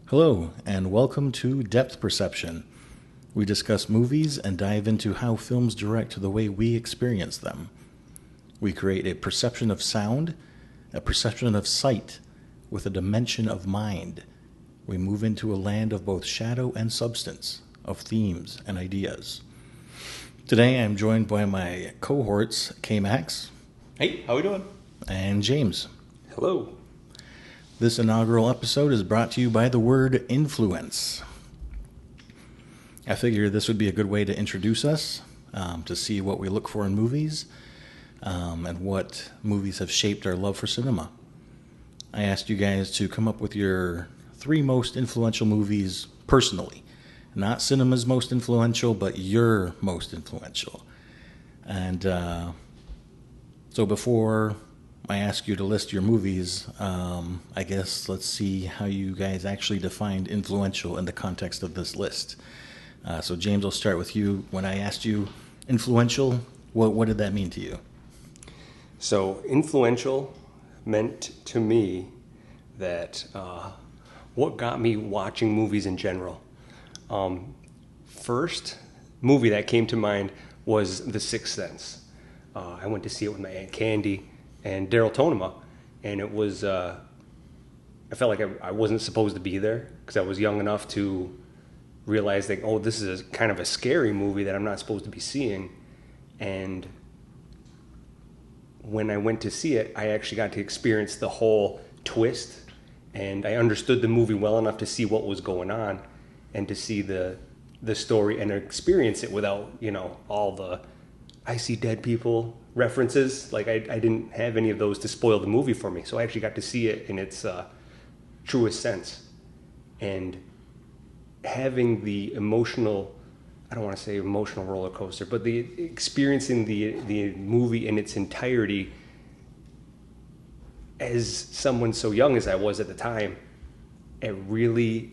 Hello, and welcome to Depth Perception. We discuss movies and dive into how films direct the way we experience them. We create a perception of sound, a perception of sight, with a dimension of mind. We move into a land of both shadow and substance, of themes and ideas. Today I'm joined by my cohorts, Kmax. Hey, how we doing? And James. Hello. This inaugural episode is brought to you by the word influence. I figured this would be a good way to introduce us, to see what we look for in movies, and what movies have shaped our love for cinema. I asked you guys to come up with your 3 most influential movies personally. Not cinema's most influential, but your most influential. And so before I ask you to list your movies, I guess let's see how you guys actually defined influential in the context of this list. So James, I'll start with you. When I asked you influential, what did that mean to you? So influential meant to me that what got me watching movies in general. First movie that came to mind was The Sixth Sense. I went to see it with my Aunt Candy and Daryl Tonema, and it was, I felt like I wasn't supposed to be there because I was young enough to realize that, oh, this is kind of a scary movie that I'm not supposed to be seeing. And when I went to see it, I actually got to experience the whole twist, and I understood the movie well enough to see what was going on and to see the story and experience it without, all the I see dead people references. Like I didn't have any of those to spoil the movie for me. So I actually got to see it in its truest sense. And having the emotional, I don't want to say emotional roller coaster, but the experiencing the movie in its entirety as someone so young as I was at the time, it really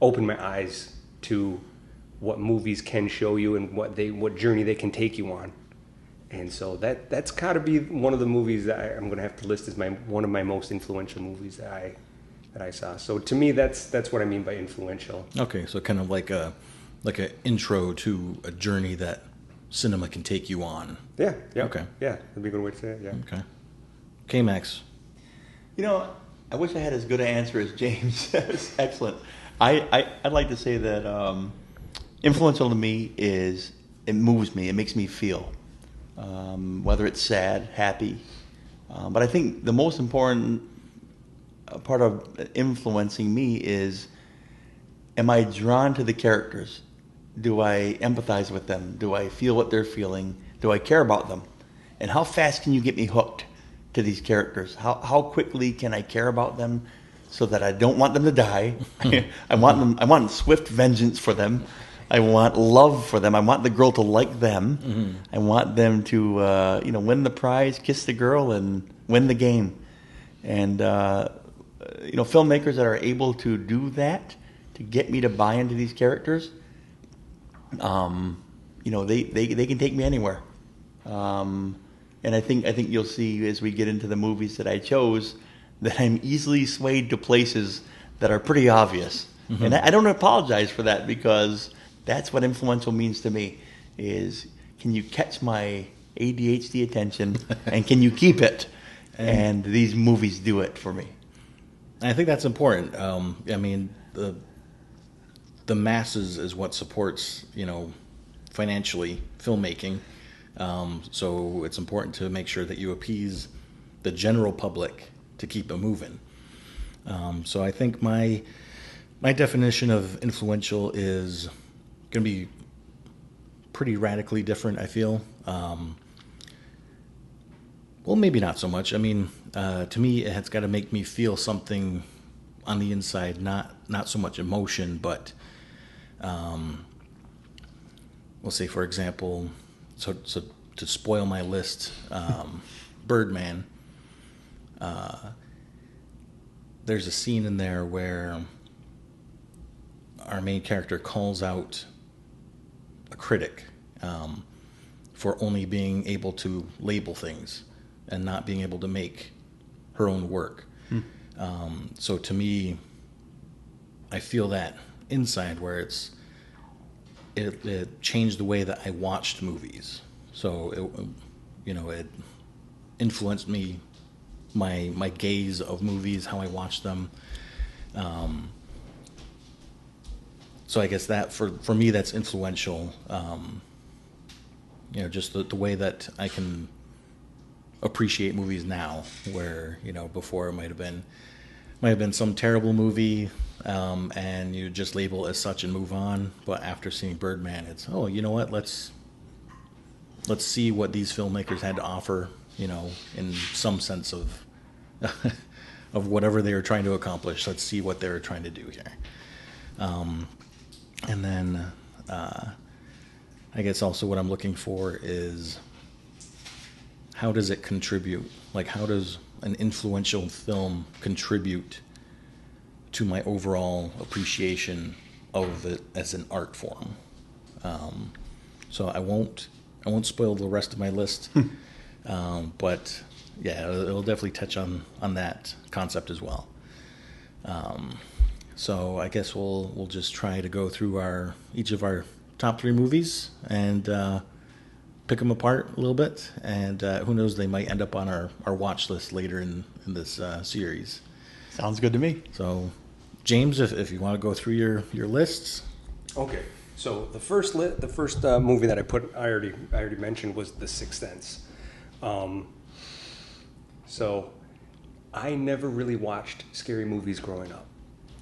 opened my eyes to what movies can show you and what journey they can take you on. And so that's got to be one of the movies that I'm going to have to list as one of my most influential movies that I saw. So to me, that's what I mean by influential. Okay, so kind of like an intro to a journey that cinema can take you on. Yeah. Okay. Yeah, that'd be a good way to say it. Yeah. Okay. K-Max. I wish I had as good an answer as James. That's excellent. I'd like to say that influential to me is it moves me. It makes me feel, whether it's sad, happy. But I think the most important part of influencing me is, am I drawn to the characters? Do I empathize with them? Do I feel what they're feeling? Do I care about them? And how fast can you get me hooked to these characters? How quickly can I care about them so that I don't want them to die? I want swift vengeance for them. I want love for them. I want the girl to like them. Mm-hmm. I want them to win the prize, kiss the girl, and win the game. And filmmakers that are able to do that, to get me to buy into these characters, they can take me anywhere. And I think you'll see as we get into the movies that I chose that I'm easily swayed to places that are pretty obvious. Mm-hmm. And I don't apologize for that, because that's what influential means to me, is can you catch my ADHD attention and can you keep it? And these movies do it for me. I think that's important. The masses is what supports, financially filmmaking. So it's important to make sure that you appease the general public to keep it moving. So I think my definition of influential is going to be pretty radically different, I feel. Well, maybe not so much. I mean, to me, it's got to make me feel something on the inside, not so much emotion, but we'll say, for example, so to spoil my list, Birdman, there's a scene in there where our main character calls out a critic, for only being able to label things and not being able to make her own work. So to me, I feel that inside where it changed the way that I watched movies. So it influenced me, my gaze of movies, how I watch them. So I guess that for me that's influential. Just the way that I can appreciate movies now, where before it might have been some terrible movie, and you just label it as such and move on. But after seeing Birdman, it's you know what, let's see what these filmmakers had to offer, in some sense of of whatever they were trying to accomplish. Let's see what they were trying to do here. And then I guess also what I'm looking for is, how does it contribute? Like, how does an influential film contribute to my overall appreciation of it as an art form? So I won't spoil the rest of my list, but yeah, it'll definitely touch on that concept as well. So I guess we'll just try to go through each of our top 3 movies and pick them apart a little bit, and who knows, they might end up on our watch list later in this series. Sounds good to me. So, James, if you want to go through your lists. Okay. So the first movie that I already mentioned was The Sixth Sense. So I never really watched scary movies growing up,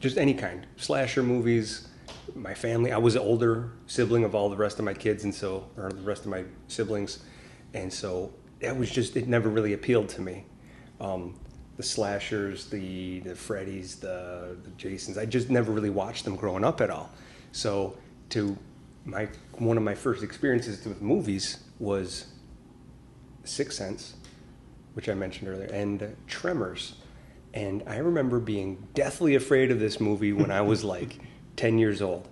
just any kind, slasher movies. My family, I was an older sibling of all the rest of my kids, or the rest of my siblings, and so it never really appealed to me. The slashers, the Freddys, the Jasons, I just never really watched them growing up at all. So one of my first experiences with movies was Sixth Sense, which I mentioned earlier, and Tremors. And I remember being deathly afraid of this movie when I was like 10 years old.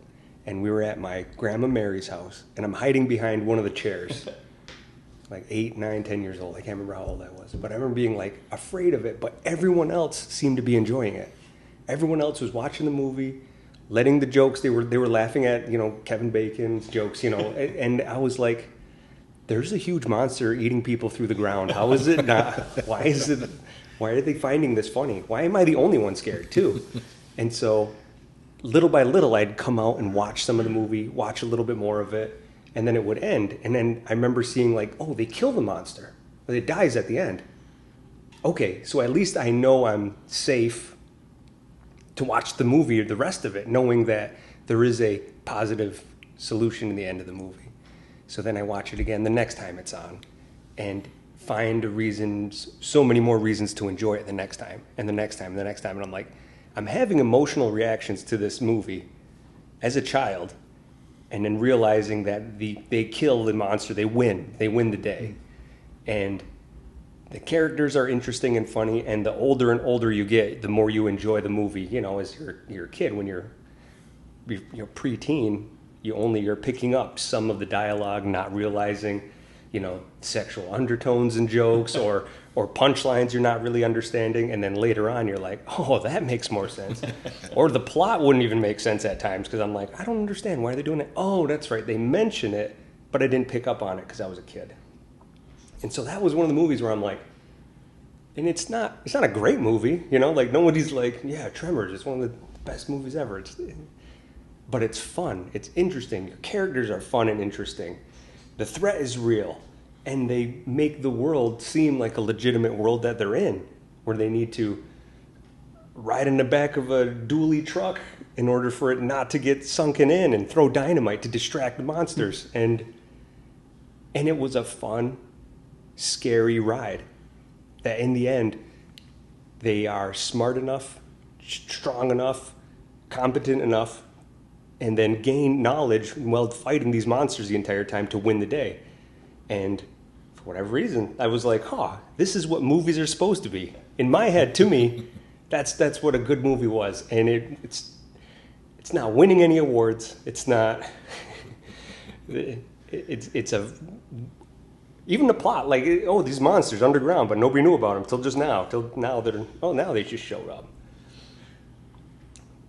And we were at my Grandma Mary's house, and I'm hiding behind one of the chairs, like 8, 9, 10 years old. I can't remember how old I was. But I remember being like afraid of it, but everyone else seemed to be enjoying it. Everyone else was watching the movie, letting the jokes, they were laughing at, Kevin Bacon's jokes, and I was like, there's a huge monster eating people through the ground. How is it not? Why are they finding this funny? Why am I the only one scared too? And so little by little, I'd come out and watch some of the movie, watch a little bit more of it, and then it would end. And then I remember seeing like, oh, they kill the monster. It dies at the end. Okay, so at least I know I'm safe to watch the movie or the rest of it, knowing that there is a positive solution in the end of the movie. So then I watch it again the next time it's on, and find so many more reasons to enjoy it the next time, and the next time, and the next time. And I'm like, I'm having emotional reactions to this movie as a child, and then realizing that they kill the monster, they win the day. And the characters are interesting and funny, and the older and older you get, the more you enjoy the movie. As you're a kid, when you're preteen, you're picking up some of the dialogue, not realizing, sexual undertones and jokes or punchlines you're not really understanding. And then later on, you're like, oh, that makes more sense. Or the plot wouldn't even make sense at times, because I'm like, I don't understand. Why are they doing it? Oh, that's right. They mention it, but I didn't pick up on it because I was a kid. And so that was one of the movies where I'm like, and it's not a great movie, like nobody's like, yeah, Tremors, it's one of the best movies ever. But it's fun. It's interesting. Your characters are fun and interesting. The threat is real, and they make the world seem like a legitimate world that they're in, where they need to ride in the back of a dually truck in order for it not to get sunken in, and throw dynamite to distract the monsters. And it was a fun, scary ride that in the end, they are smart enough, strong enough, competent enough, and then gain knowledge while fighting these monsters the entire time to win the day. And for whatever reason, I was like, this is what movies are supposed to be. In my head, to me, that's what a good movie was. And it's not winning any awards. It's not. It's a even the plot, like, oh, these monsters underground, but nobody knew about them till just now. Till now, now they just showed up.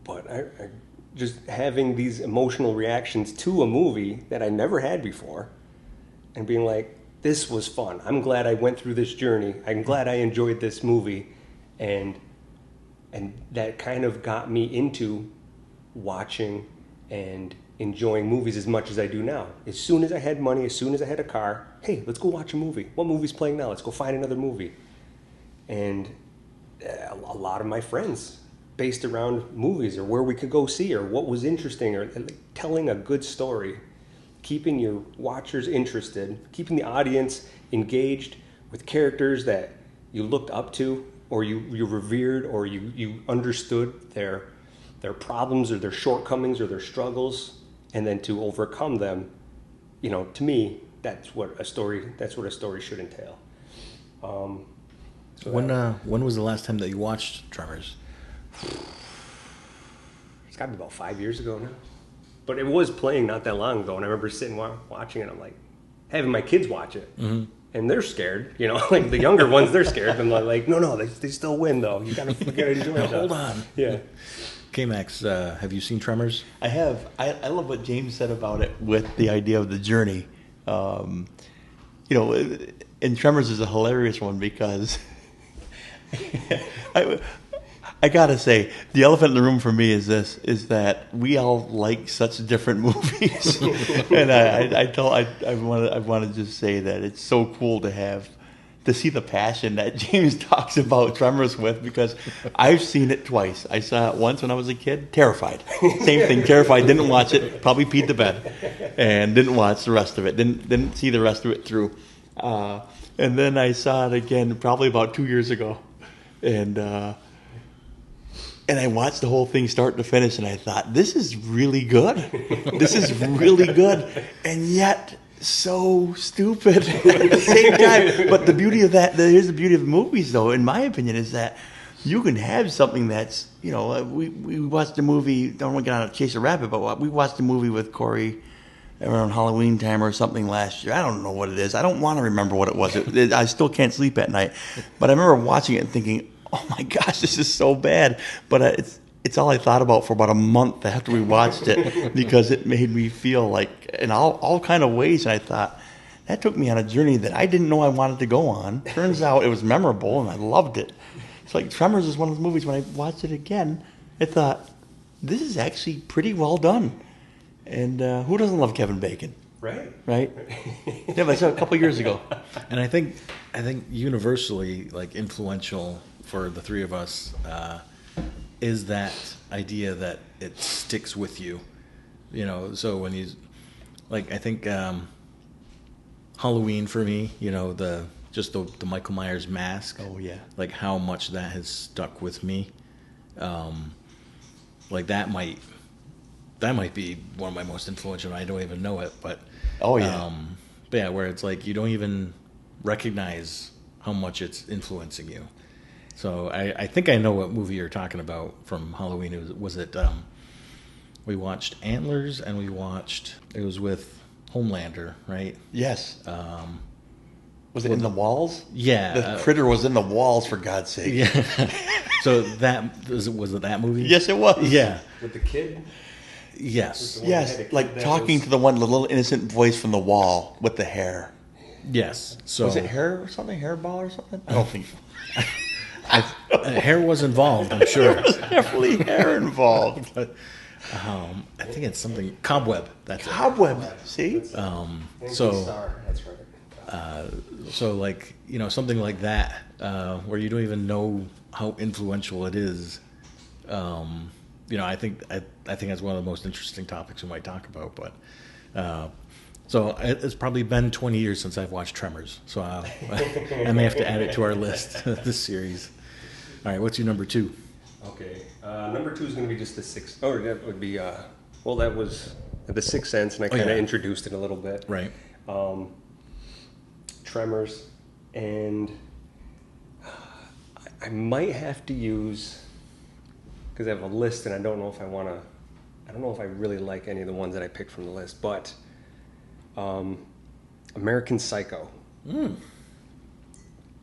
But I just having these emotional reactions to a movie that I never had before, and being like, this was fun. I'm glad I went through this journey. I'm glad I enjoyed this movie, and that kind of got me into watching and enjoying movies as much as I do now. As soon as I had money, as soon as I had a car, hey, let's go watch a movie. What movie's playing now? Let's go find another movie. And a lot of my friends, based around movies or where we could go see or what was interesting or telling a good story, keeping your watchers interested, keeping the audience engaged with characters that you looked up to or you revered or you understood their problems or their shortcomings or their struggles, and then to overcome them, to me, that's what a story should entail. When was the last time that you watched Tremors? It's got to be about 5 years ago now. But it was playing not that long ago, and I remember sitting watching it. I'm like, having my kids watch it, and they're scared. Like the younger ones, they're scared. And I'm like, no, they still win though. You gotta enjoy it. Hold on. Yeah. Kmax, have you seen Tremors? I have. I love what James said about it with the idea of the journey. And Tremors is a hilarious one because I gotta say, the elephant in the room for me is that we all like such different movies, and I want to just say that it's so cool to see the passion that James talks about Tremors with, because I've seen it twice. I saw it once when I was a kid, terrified. Same thing, terrified. Didn't watch it. Probably peed the bed, and didn't watch the rest of it. Didn't see the rest of it through. And then I saw it again probably about 2 years ago, and I watched the whole thing start to finish, and I thought, this is really good. This is really good, and yet so stupid at the same time. But the beauty of that, here's the beauty of movies, though, in my opinion, is that you can have something that's, we watched a movie, don't want to get on a chase a rabbit, but we watched a movie with Corey around Halloween time or something last year. I don't know what it is. I don't want to remember what it was. I still can't sleep at night. But I remember watching it and thinking, oh my gosh, this is so bad. But it's all I thought about for about a month after we watched it, because it made me feel like in all kind of ways. And I thought, that took me on a journey that I didn't know I wanted to go on. Turns out it was memorable, and I loved it. It's like Tremors is one of those movies, when I watched it again, I thought, this is actually pretty well done. And who doesn't love Kevin Bacon? Right. Yeah, but I saw it a couple years ago. And I think universally, like, influential for the three of us is that idea that it sticks with you. So when you, like, I think Halloween for me, the Michael Myers mask. Oh yeah. Like, how much that has stuck with me. Like, that might be one of my most influential. I don't even know it, but oh yeah. But yeah, where it's like you don't even recognize how much it's influencing you. So I think I know what movie you're talking about from Halloween. Was it we watched Antlers, and it was with Homelander, right? Yes. Was it in the walls? Yeah. The critter was in the walls, for God's sake. Yeah. So was it that movie? Yes, it was. Yeah. With the kid? Yes. Yes, like talking to the little innocent voice from the wall with the hair. Yes. So was it hair or something? Hairball or something? I don't think so. Hair was involved, I'm sure. There was definitely hair involved. But I think it's something Cobweb. That's Cobweb. See? it. So That's right. so like something like that, where you don't even know how influential it is. I think that's one of the most interesting topics we might talk about. But so it's probably been 20 years since I've watched Tremors. So I may have to add it to our list this series. All right, what's your number 2? Okay, number 2 is going to be just the sixth. Oh, that would be that was the Sixth Sense, and I kind of introduced it a little bit. Right. Tremors, and I might have to use, because I have a list, and I don't know if I really like any of the ones that I picked from the list, but American Psycho.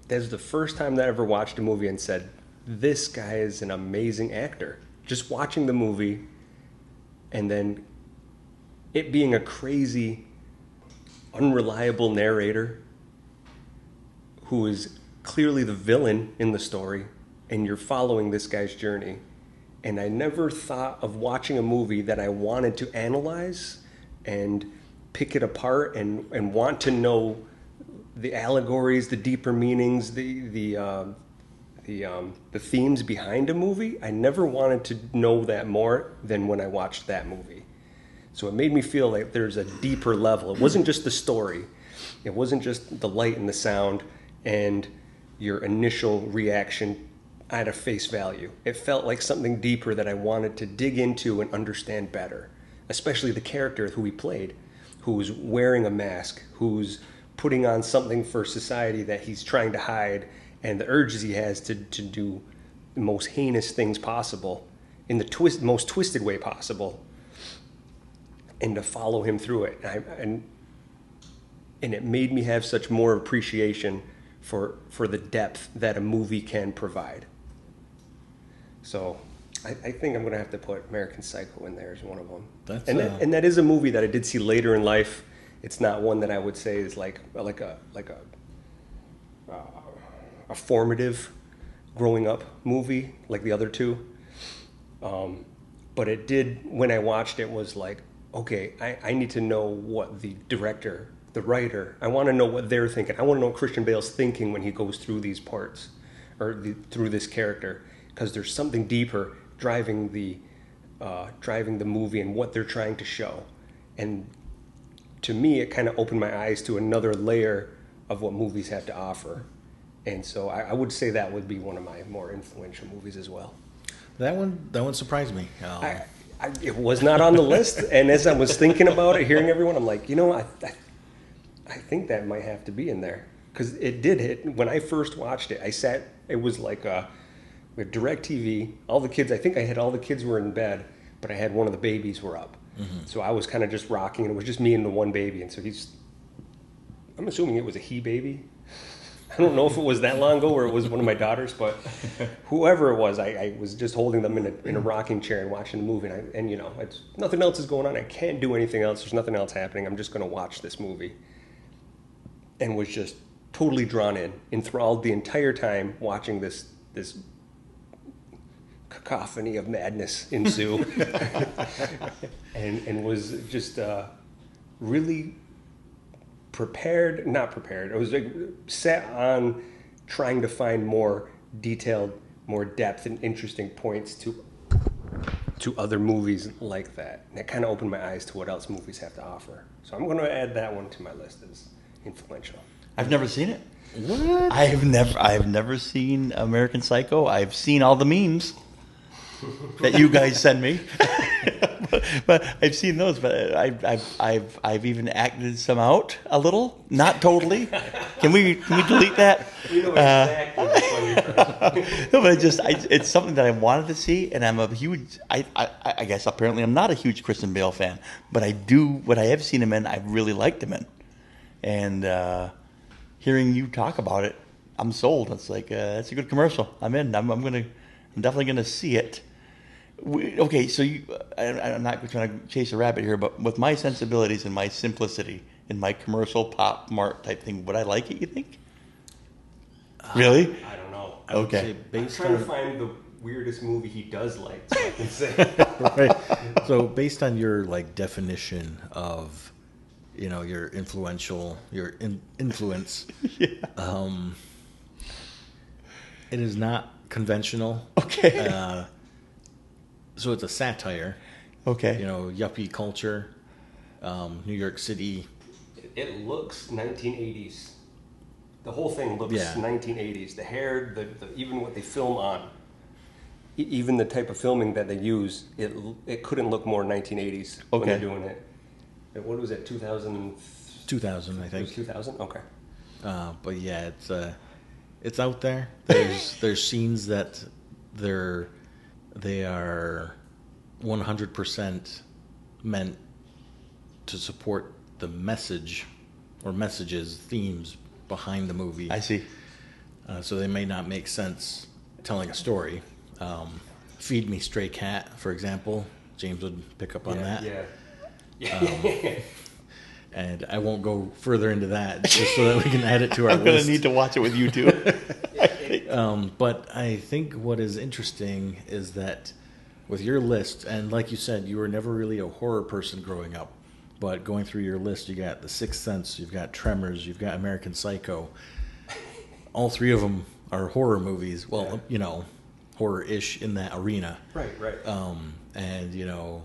That's the first time that I ever watched a movie and said, this guy is an amazing actor. Just watching the movie and then it being a crazy, unreliable narrator who is clearly the villain in the story, and you're following this guy's journey. And I never thought of watching a movie that I wanted to analyze and pick it apart and want to know the allegories, the deeper meanings, the themes behind a movie. I never wanted to know that more than when I watched that movie. So it made me feel like there's a deeper level. It wasn't just the story. It wasn't just the light and the sound and your initial reaction at a face value. It felt like something deeper that I wanted to dig into and understand better, especially the character who he played, who's wearing a mask, who's putting on something for society that he's trying to hide, and the urges he has to do the most heinous things possible in the most twisted way possible, and to follow him through it. And it made me have such more appreciation for the depth that a movie can provide. So I think I'm going to have to put American Psycho in there as one of them. And that is a movie that I did see later in life. It's not one that I would say is like a formative growing up movie like the other two. But it did, when I watched it, was like, okay, I need to know what the director, the writer, I want to know what they're thinking. I want to know what Christian Bale's thinking when he goes through these parts or through this character, because there's something deeper driving the movie and what they're trying to show. And to me, it kind of opened my eyes to another layer of what movies have to offer. And so I would say that would be one of my more influential movies as well. That one surprised me. It was not on the list, and as I was thinking about it, hearing everyone, I'm like, I think that might have to be in there, because it did hit. When I first watched it, it was like with DirecTV. All the kids, I think I had all the kids were in bed, but I had one of the babies were up. Mm-hmm. So I was kind of just rocking, and it was just me and the one baby, and so I'm assuming it was a he baby. I don't know if it was that long ago or it was one of my daughters, but whoever it was, I was just holding them in a rocking chair and watching the movie. And it's, nothing else is going on. I can't do anything else. There's nothing else happening. I'm just going to watch this movie. And was just totally drawn in, enthralled the entire time watching this cacophony of madness ensue. and was just really not prepared. I was like set on trying to find more detailed, more depth and interesting points to other movies like that. And it kind of opened my eyes to what else movies have to offer. So I'm going to add that one to my list as influential. I've never seen it. What? I have never seen American Psycho. I've seen all the memes that you guys send me. But I've seen those, but I've even acted some out a little, not totally. Can we delete that? We know exactly what you're No, but it's something that I wanted to see, and I'm a huge. I guess apparently I'm not a huge Christian Bale fan, but what I have seen him in, I've really liked him in, and hearing you talk about it, I'm sold. It's like that's a good commercial. I'm in. I'm definitely gonna see it. Okay, so I'm not trying to chase a rabbit here, but with my sensibilities and my simplicity and my commercial pop mart type thing, would I like it, you think? Really? I don't know. Okay. I'm trying to find the weirdest movie he does like, so I can say. Right. So based on your definition of, your influence, Yeah. It is not conventional. Okay. So it's a satire. Okay. Yuppie culture, New York City. It looks 1980s. The whole thing looks 1980s. The hair, the even what they film on, even the type of filming that they use, it couldn't look more 1980s when they're doing it. What was it, 2000? 2000, I think. It was 2000? Okay. But yeah, it's out there. There's scenes that they are 100% meant to support the message or messages, themes behind the movie. I see. So they may not make sense telling a story. Feed Me Stray Cat, for example. James would pick up on that. Yeah. And I won't go further into that just so that we can add it to our I'm list. going to need to watch it with you too. But I think what is interesting is that with your list, and like you said, you were never really a horror person growing up, but going through your list, you got The Sixth Sense, you've got Tremors, you've got American Psycho. All three of them are horror movies. Well, you know, horror-ish in that arena. Right. And, you know,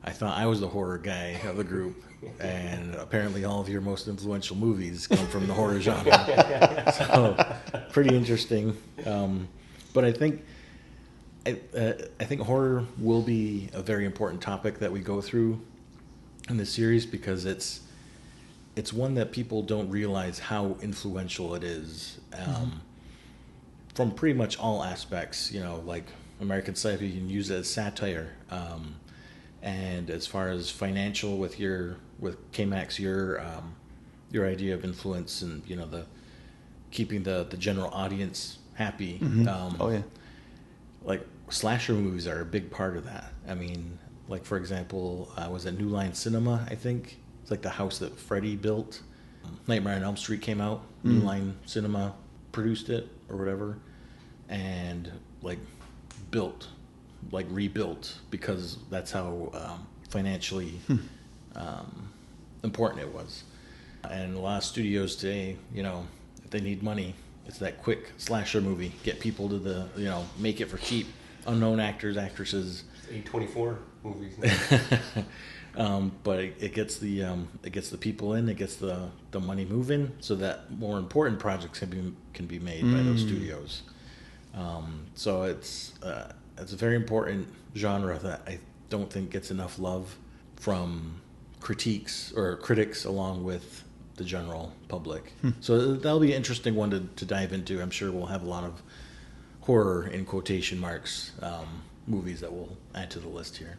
I thought I was the horror guy of the group, and apparently all of your most influential movies come from the horror genre. So, pretty interesting. But I think horror will be a very important topic that we go through in this series because it's one that people don't realize how influential it is from pretty much all aspects. You know, like American Psycho, you can use it as satire. And as far as financial, with Kmax, your idea of influence and, you know, the keeping the general audience happy. Like slasher movies are a big part of that. I mean, like for example, was it New Line Cinema? I think it's like the house that Freddy built. Nightmare on Elm Street came out. New Line Cinema produced it or whatever, and rebuilt because that's how financially important it was. And a lot of studios today, you know, if they need money, it's that quick slasher movie. Get people to make it for cheap. Unknown actors, actresses. A24 movies. But it gets the people in, it gets the money moving, so that more important projects can be made by those studios. So it's a very important genre that I don't think gets enough love from critics along with the general public. So that'll be an interesting one to dive into. I'm sure we'll have a lot of horror in quotation marks movies that we'll add to the list here.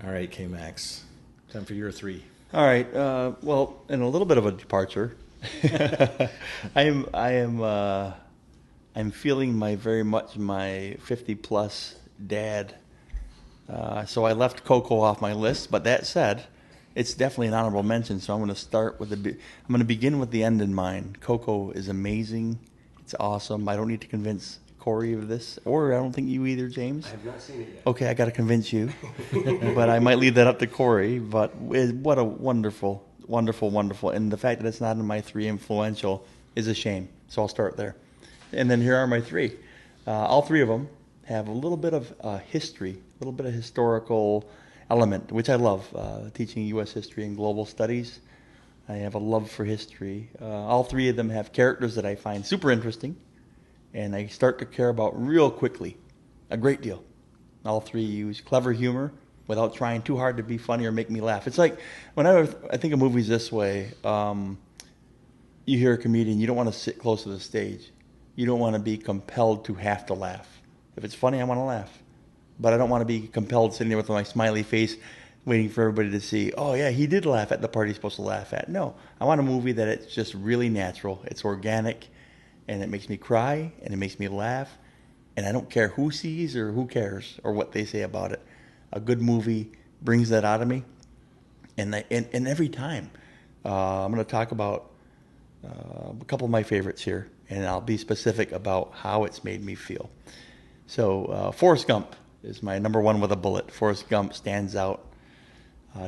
All right, K-Max, time for your 3. All right. Well, in a little bit of a departure, I'm feeling very much my 50-plus dad. So I left Coco off my list. But that said, it's definitely an honorable mention. So I'm going to start with I'm going to begin with the end in mind. Coco is amazing. It's awesome. I don't need to convince Corey of this, or I don't think you either, James. I have not seen it yet. Okay, I got to convince you, but I might leave that up to Corey. But what a wonderful, wonderful, wonderful, and the fact that it's not in my 3 influential is a shame. So I'll start there, and then here are my 3. All 3 of them have a little bit of history, a little bit of historical element, which I love. Teaching U.S. history and global studies, I have a love for history. All 3 of them have characters that I find super interesting, and I start to care about real quickly, a great deal. All 3 use clever humor without trying too hard to be funny or make me laugh. It's like, whenever I think of movies this way, you hear a comedian, you don't want to sit close to the stage. You don't want to be compelled to have to laugh. If it's funny, I want to laugh. But I don't want to be compelled sitting there with my smiley face waiting for everybody to see, oh yeah, he did laugh at the part he's supposed to laugh at. No, I want a movie that it's just really natural, it's organic, and it makes me cry, and it makes me laugh, and I don't care who sees or who cares or what they say about it. A good movie brings that out of me, and every time. I'm going to talk about a couple of my favorites here, and I'll be specific about how it's made me feel. So Forrest Gump is my number 1 with a bullet. Forrest Gump stands out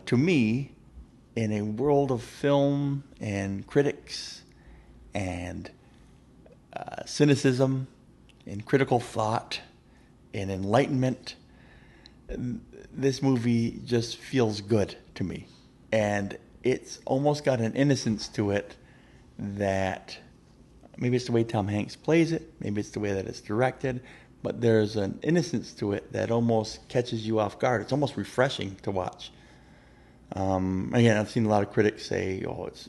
to me in a world of film and critics and cynicism and critical thought and enlightenment. This movie just feels good to me, and it's almost got an innocence to it that maybe it's the way Tom Hanks plays it, maybe it's the way that it's directed, but there's an innocence to it that almost catches you off guard. It's almost refreshing to watch. Again, I've seen a lot of critics say, "Oh, it's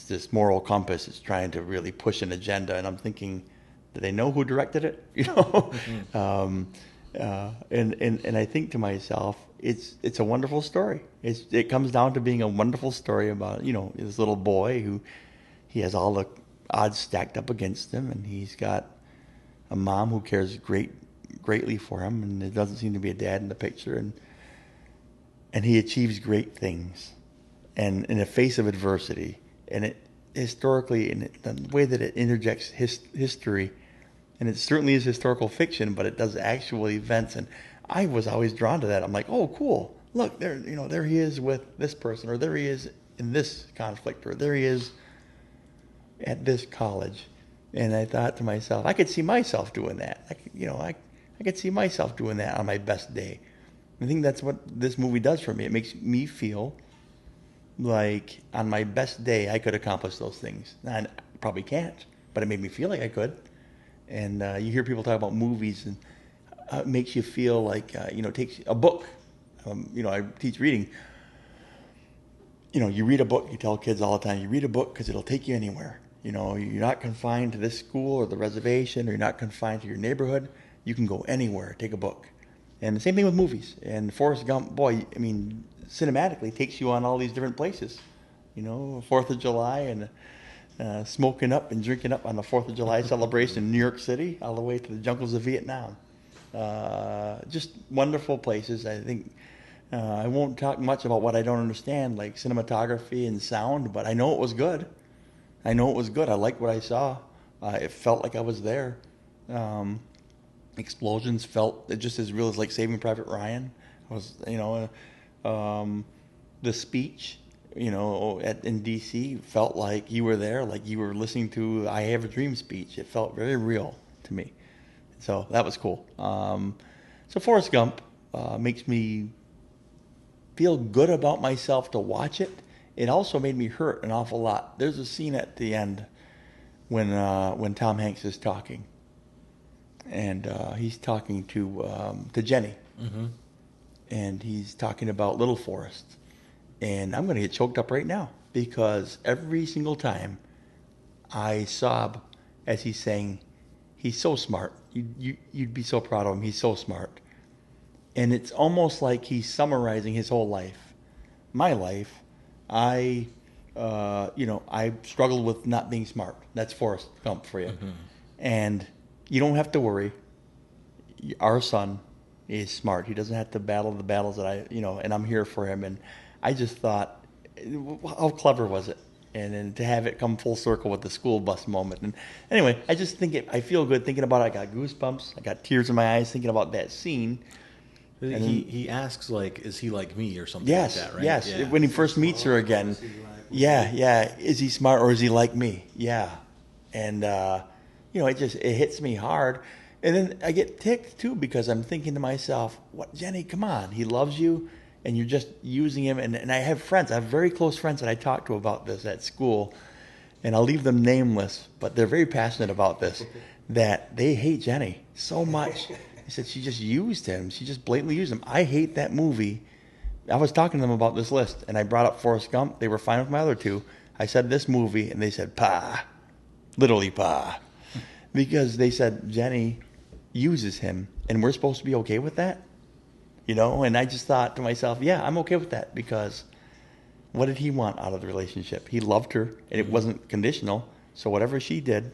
this moral compass. It's trying to really push an agenda." And I'm thinking, do they know who directed it? And I think to myself, it's a wonderful story. It comes down to being a wonderful story about this little boy who he has all the odds stacked up against him, and he's got a mom who cares greatly for him, and there doesn't seem to be a dad in the picture, and he achieves great things, and in the face of adversity, and it historically, and the way that it interjects history. And it certainly is historical fiction, but it does actual events. And I was always drawn to that. I'm like, oh, cool. Look, there he is with this person, or there he is in this conflict, or there he is at this college. And I thought to myself, I could see myself doing that. I could see myself doing that on my best day. I think that's what this movie does for me. It makes me feel like on my best day, I could accomplish those things. Now, I probably can't, but it made me feel like I could. And you hear people talk about movies, and it makes you feel like, takes a book. I teach reading. You read a book, you tell kids all the time, you read a book because it'll take you anywhere. You're not confined to this school or the reservation, or you're not confined to your neighborhood. You can go anywhere, take a book. And the same thing with movies. And Forrest Gump, boy, cinematically takes you on all these different places. 4th of July and smoking up and drinking up on the 4th of July celebration in New York City, all the way to the jungles of Vietnam. Just wonderful places. I think I won't talk much about what I don't understand, like cinematography and sound, but I know it was good. I liked what I saw. It felt like I was there. Explosions felt just as real as like Saving Private Ryan. The speech, in D.C. felt like you were there, like you were listening to I Have a Dream speech. It felt very real to me. So that was cool. So Forrest Gump makes me feel good about myself to watch it. It also made me hurt an awful lot. There's a scene at the end when Tom Hanks is talking, and he's talking to Jenny, Mm-hmm. and he's talking about little Forrest. And I'm going to get choked up right now because every single time I sob as he's saying, he's so smart. You'd be so proud of him. He's so smart. And it's almost like he's summarizing his whole life. My life, I struggled with not being smart. That's Forrest Gump for you. Mm-hmm. And you don't have to worry. Our son is smart. He doesn't have to battle the battles that and I'm here for him. And I just thought, how clever was it? And then to have it come full circle with the school bus moment. And anyway, I just I feel good thinking about it. I got goosebumps. I got tears in my eyes thinking about that scene. He asks, like, is he like me or something like that, right? Yes, yeah. When he first meets her again. Yeah. Is he smart or is he like me? Yeah. And, it hits me hard. And then I get ticked, too, because I'm thinking to myself, what, Jenny, come on. He loves you, and you're just using him. And I have friends. I have very close friends that I talk to about this at school, and I'll leave them nameless, but they're very passionate about this, that they hate Jenny so much. They said she just used him. She just blatantly used him. I hate that movie. I was talking to them about this list, and I brought up Forrest Gump. They were fine with my other two. I said this movie, and they said, pa. Literally, pa. Because they said Jenny uses him, and we're supposed to be okay with that? And I just thought to myself, yeah, I'm okay with that, because what did he want out of the relationship? He loved her, and it wasn't conditional, so whatever she did,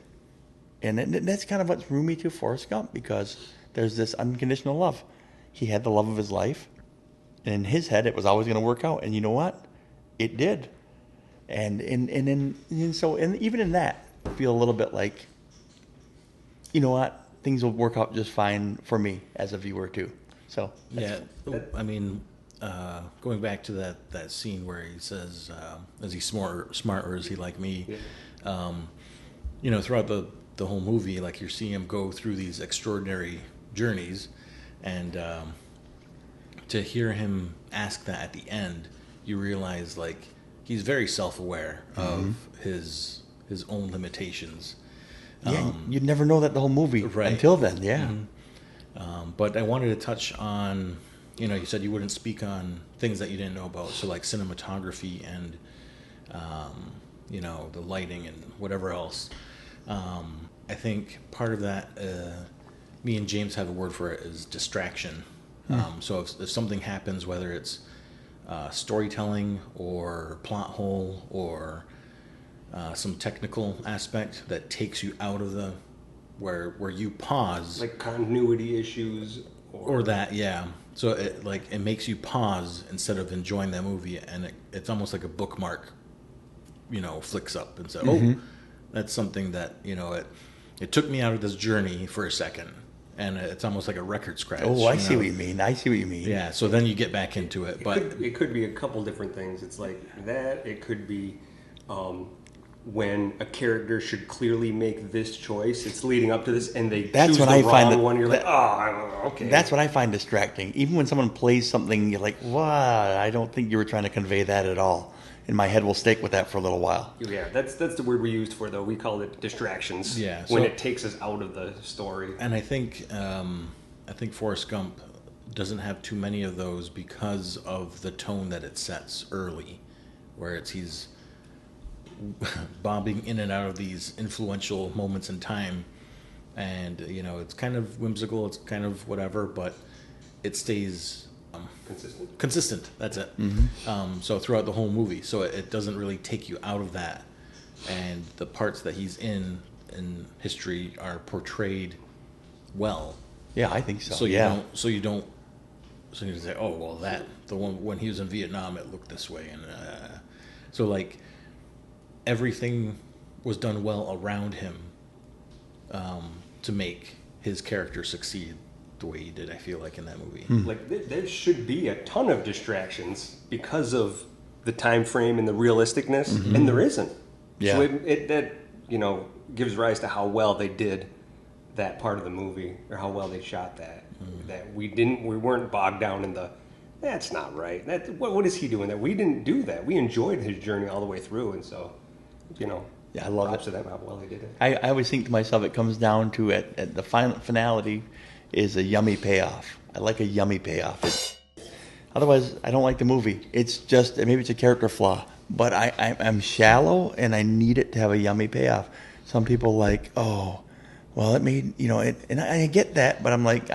and that's kind of what drew me to Forrest Gump, because there's this unconditional love. He had the love of his life, and in his head, it was always going to work out, and you know what? It did. And even in that, I feel a little bit like, you know what? Things will work out just fine for me as a viewer too. So yeah, going back to that scene where he says, "Is he smart or is he like me?" Yeah. Throughout the whole movie, like you're seeing him go through these extraordinary journeys, and to hear him ask that at the end, you realize like he's very self-aware of his own limitations. Yeah, you'd never know that the whole movie until then. Yeah. Mm-hmm. But I wanted to touch on, you said you wouldn't speak on things that you didn't know about, so like cinematography and, the lighting and whatever else. I think part of that me and James have a word for it, is distraction. So if something happens, whether it's storytelling or plot hole or some technical aspect that takes you out of the where you pause, like continuity issues or that, yeah. So it makes you pause instead of enjoying that movie, and it's almost like a bookmark, flicks up and says, "Oh, that's something that it took me out of this journey for a second." And it's almost like a record scratch. Oh, I see what you mean. Yeah, so then you get back into it. But it could be a couple different things. It's like that. It could be when a character should clearly make this choice. It's leading up to this, and they choose the wrong one. You're like, oh, okay. That's what I find distracting. Even when someone plays something, you're like, what? I don't think you were trying to convey that at all. And my head will stake with that for a little while. Yeah, that's the word we used for it, though. We called it distractions. Yeah, when it takes us out of the story. And I think Forrest Gump doesn't have too many of those because of the tone that it sets early, where he's bobbing in and out of these influential moments in time, and it's kind of whimsical, it's kind of whatever, but it stays consistent. That's it. So throughout the whole movie, so it doesn't really take you out of that, and the parts that he's in history are portrayed well. Yeah, I think so. So you don't say, oh well, the one when he was in Vietnam, it looked this way, and so like everything was done well around him to make his character succeed the way he did, I feel like, in that movie. Like there should be a ton of distractions because of the time frame and the realisticness, and there isn't. Yeah. So that gives rise to how well they did that part of the movie, or how well they shot that. That we weren't bogged down in that's not right. What is he doing there? We didn't do that. We enjoyed his journey all the way through, and so yeah, I love props it. to them how well they did it. I always think to myself, it comes down to at the finality is a yummy payoff. I like a yummy payoff. Otherwise, I don't like the movie. It's just, maybe it's a character flaw, but I'm shallow and I need it to have a yummy payoff. Some people like, oh, well, it made, and I get that, but I'm like,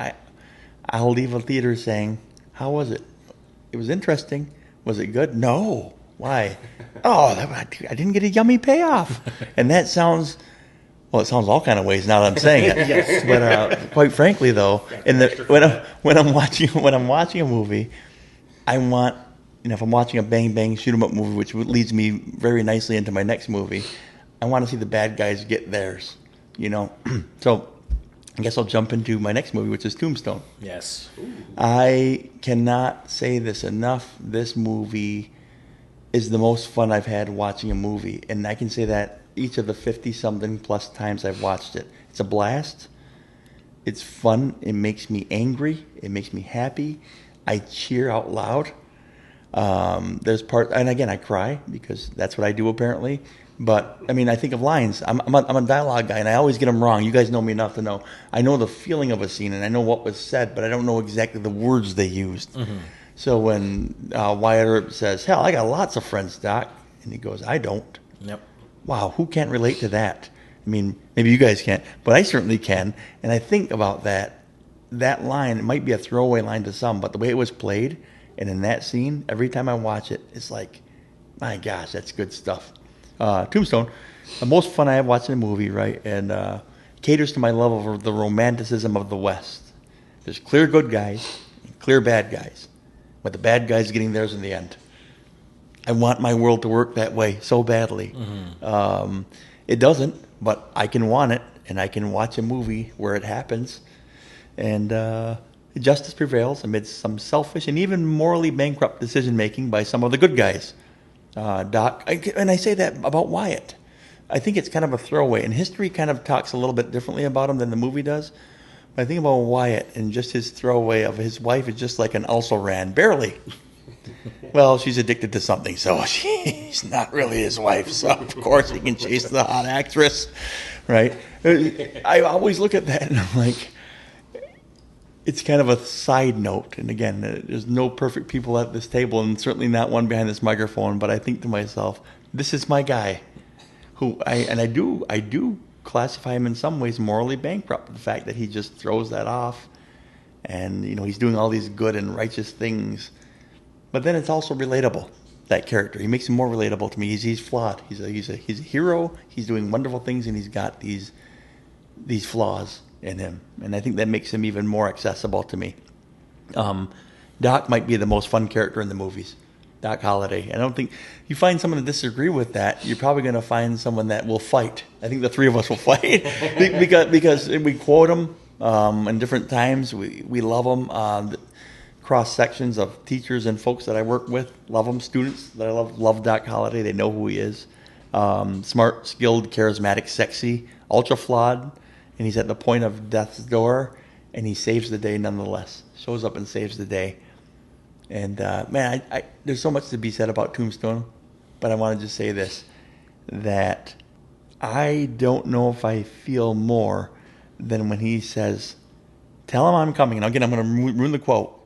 I'll leave a theater saying, how was it? It was interesting. Was it good? No. Why? I didn't get a yummy payoff. And that sounds, well, it sounds all kind of ways now that I'm saying it. Yes. But quite frankly, though, when I'm watching a movie, I want, if I'm watching a bang bang shoot 'em up movie, which leads me very nicely into my next movie, I want to see the bad guys get theirs. So I guess I'll jump into my next movie, which is Tombstone. Yes. I cannot say this enough. This movie is the most fun I've had watching a movie, and I can say that each of the 50-something plus times I've watched it. It's a blast. It's fun. It makes me angry. It makes me happy. I cheer out loud. There's part, and again, I cry because that's what I do apparently. But I think of lines. I'm a dialogue guy, and I always get them wrong. You guys know me enough to know I know the feeling of a scene, and I know what was said, but I don't know exactly the words they used. Mm-hmm. So when Wyatt Earp says, "Hell, I got lots of friends, Doc," and he goes, "I don't." Yep. Wow, who can't relate to that? Maybe you guys can't, but I certainly can. And I think about that line. It might be a throwaway line to some, but the way it was played, and in that scene, every time I watch it, it's like, my gosh, that's good stuff. Tombstone, the most fun I have watching a movie, right? And caters to my love of the romanticism of the West. There's clear good guys and clear bad guys, but the bad guys getting theirs in the end. I want my world to work that way so badly. Mm-hmm. It doesn't, but I can want it, and I can watch a movie where it happens, and justice prevails amidst some selfish and even morally bankrupt decision-making by some of the good guys. Doc, and I say that about Wyatt. I think it's kind of a throwaway, and history kind of talks a little bit differently about him than the movie does. But I think about Wyatt and just his throwaway of his wife is just like an also-ran, barely. Well, she's addicted to something, so she's not really his wife. So of course he can chase the hot actress, right? I always look at that and I'm like, it's kind of a side note. And again, there's no perfect people at this table, and certainly not one behind this microphone. But I think to myself, this is my guy, who I do classify him in some ways morally bankrupt. The fact that he just throws that off, and he's doing all these good and righteous things, but then it's also relatable. That character, he makes him more relatable to me. He's flawed. He's a hero. He's doing wonderful things, and he's got these flaws in him, and I think that makes him even more accessible to me. Doc might be the most fun character in the movies. Doc Holliday. I don't think you find someone to disagree with that. You're probably going to find someone that will fight. I think the three of us will fight because we quote him in different times. We love him. Cross sections of teachers and folks that I work with love him. Students that I love Doc Holliday. They know who he is. Smart, skilled, charismatic, sexy, ultra flawed, and he's at the point of death's door, and he saves the day nonetheless. Shows up and saves the day. And man, I there's so much to be said about Tombstone, but I want to just say this, that I don't know if I feel more than when he says, "Tell him I'm coming." And again, I'm going to ruin the quote,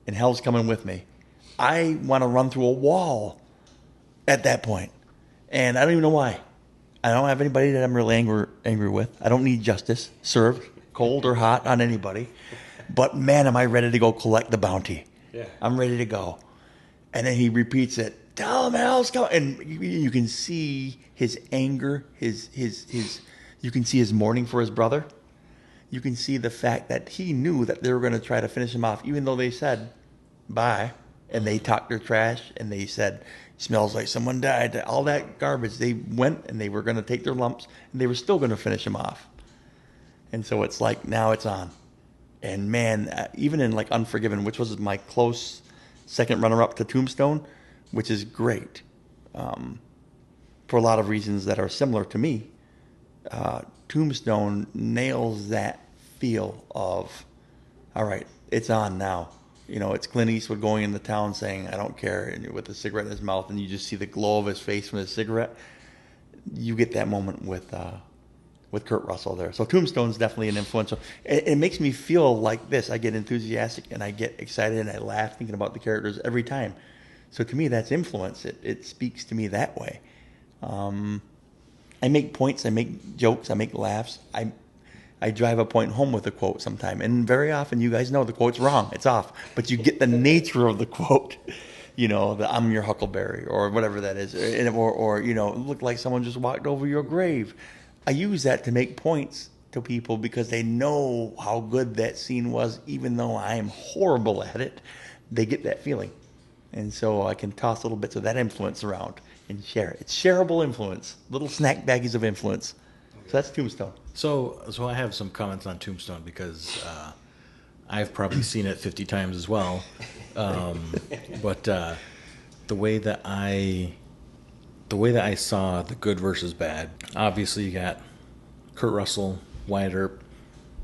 and hell's coming with me. I want to run through a wall at that point, and I don't even know why. I don't have anybody that I'm really angry with. I don't need justice served, cold or hot, on anybody. But man, am I ready to go collect the bounty. Yeah. I'm ready to go. And then he repeats it. Tell him hell's coming. And you can see his anger, you can see his mourning for his brother. You can see the fact that he knew that they were going to try to finish him off, even though they said bye, and they talked their trash, and they said, smells like someone died. All that garbage. They went, and they were going to take their lumps, and they were still going to finish him off. And so it's like, now it's on. And man, even in like Unforgiven, which was my close second runner-up to Tombstone, which is great for a lot of reasons that are similar to me, Tombstone nails that feel of, all right, it's on now. It's Clint Eastwood going into town saying, I don't care, and with a cigarette in his mouth, and you just see the glow of his face from his cigarette. You get that moment with Kurt Russell there. So Tombstone's definitely an influential. It makes me feel like this. I get enthusiastic and I get excited and I laugh thinking about the characters every time. So to me, that's influence. It speaks to me that way. I make points, I make jokes, I make laughs. I drive a point home with a quote sometime. And very often, you guys know the quote's wrong. It's off. But you get the nature of the quote. The I'm your huckleberry or whatever that is. Or it looked like someone just walked over your grave. I use that to make points to people because they know how good that scene was, even though I am horrible at it. They get that feeling. And so I can toss little bits of that influence around and share it. It's shareable influence, little snack baggies of influence. So that's Tombstone. So I have some comments on Tombstone because I've probably seen it 50 times as well. But the way that I saw the good versus bad, obviously you got Kurt Russell, Wyatt Earp,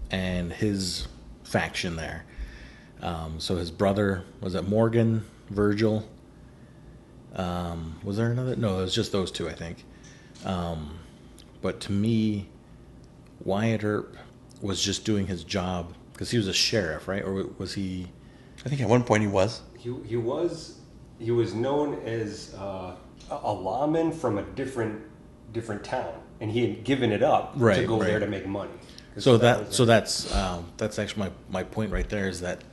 and his faction there. So his brother, was it Morgan, Virgil? Was there another? No, it was just those two, I think. But to me, Wyatt Earp was just doing his job because he was a sheriff, right? Or was he? I think at one point he was. He was known as a lawman from a different town, and he had given it up to go there to make money. So that's actually my point right there, is that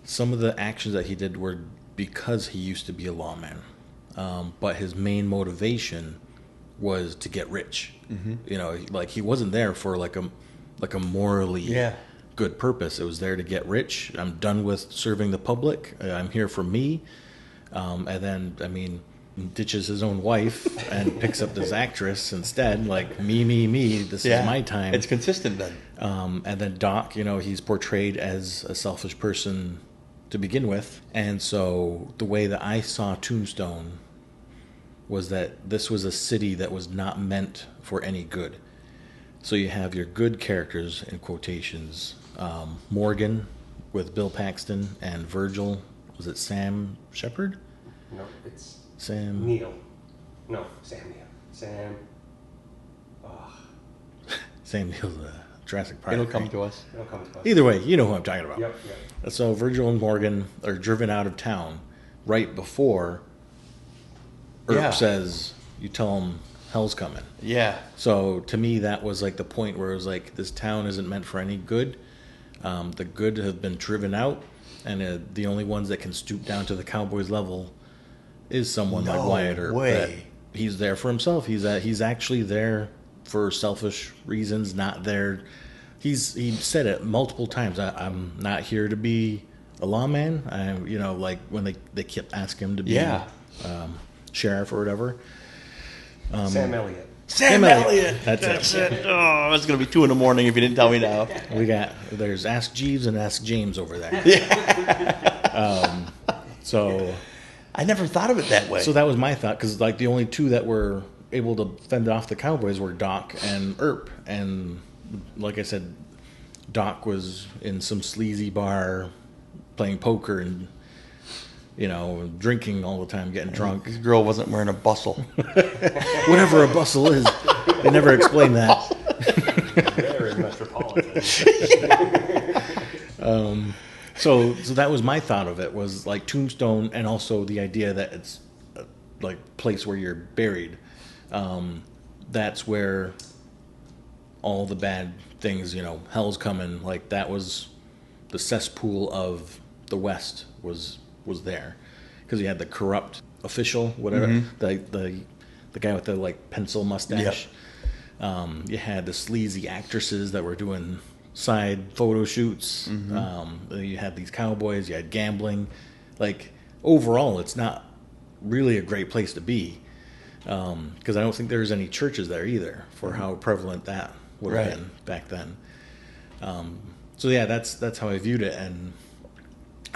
some of the actions that he did were because he used to be a lawman, but his main motivation was to get rich. Mm-hmm. Like he wasn't there for like a morally good purpose. It was there to get rich. I'm done with serving the public. I'm here for me. And then, ditches his own wife and picks up this actress instead. Like, me, this is my time. It's consistent then. And then Doc, he's portrayed as a selfish person to begin with. And so the way that I saw Tombstone was that this was a city that was not meant for any good. So you have your good characters, in quotations, Morgan with Bill Paxton, and Virgil, was it Sam Shepard? No, it's Sam Neil. No, Sam Neil. Sam. Sam Neil's Jurassic Park. It'll come to us. Either way, you know who I'm talking about. Yep. So Virgil and Morgan are driven out of town right before Earp says, you tell him hell's coming. Yeah. So to me, that was like the point where it was like, this town isn't meant for any good. The good have been driven out, and the only ones that can stoop down to the Cowboys level is someone like Wyatt Earp. That he's there for himself. He's actually there for selfish reasons, not there. He said it multiple times. I'm not here to be a lawman. Like when they kept asking him to be sheriff or whatever. Sam Elliott. Sam Elliott. That's it. Oh, it's going to be 2 a.m. if you didn't tell me now. There's Ask Jeeves and Ask James over there. So I never thought of it that way. So that was my thought, because like the only two that were able to fend off the Cowboys were Doc and Earp. And like I said, Doc was in some sleazy bar playing poker and drinking all the time, getting drunk. This girl wasn't wearing a bustle. Whatever a bustle is. They never explained that. There is Metropolitan. So that was my thought of it, was like Tombstone, and also the idea that it's like place where you're buried. That's where all the bad things, hell's coming. Like that was the cesspool of the West was there, because you had the corrupt official, whatever, the guy with the like pencil mustache. Yep. You had the sleazy actresses that were doing side photo shoots. You had these cowboys. You had gambling. Like overall, it's not really a great place to be, because I don't think there's any churches there either, for how prevalent that would have been back then. So yeah, that's how I viewed it, and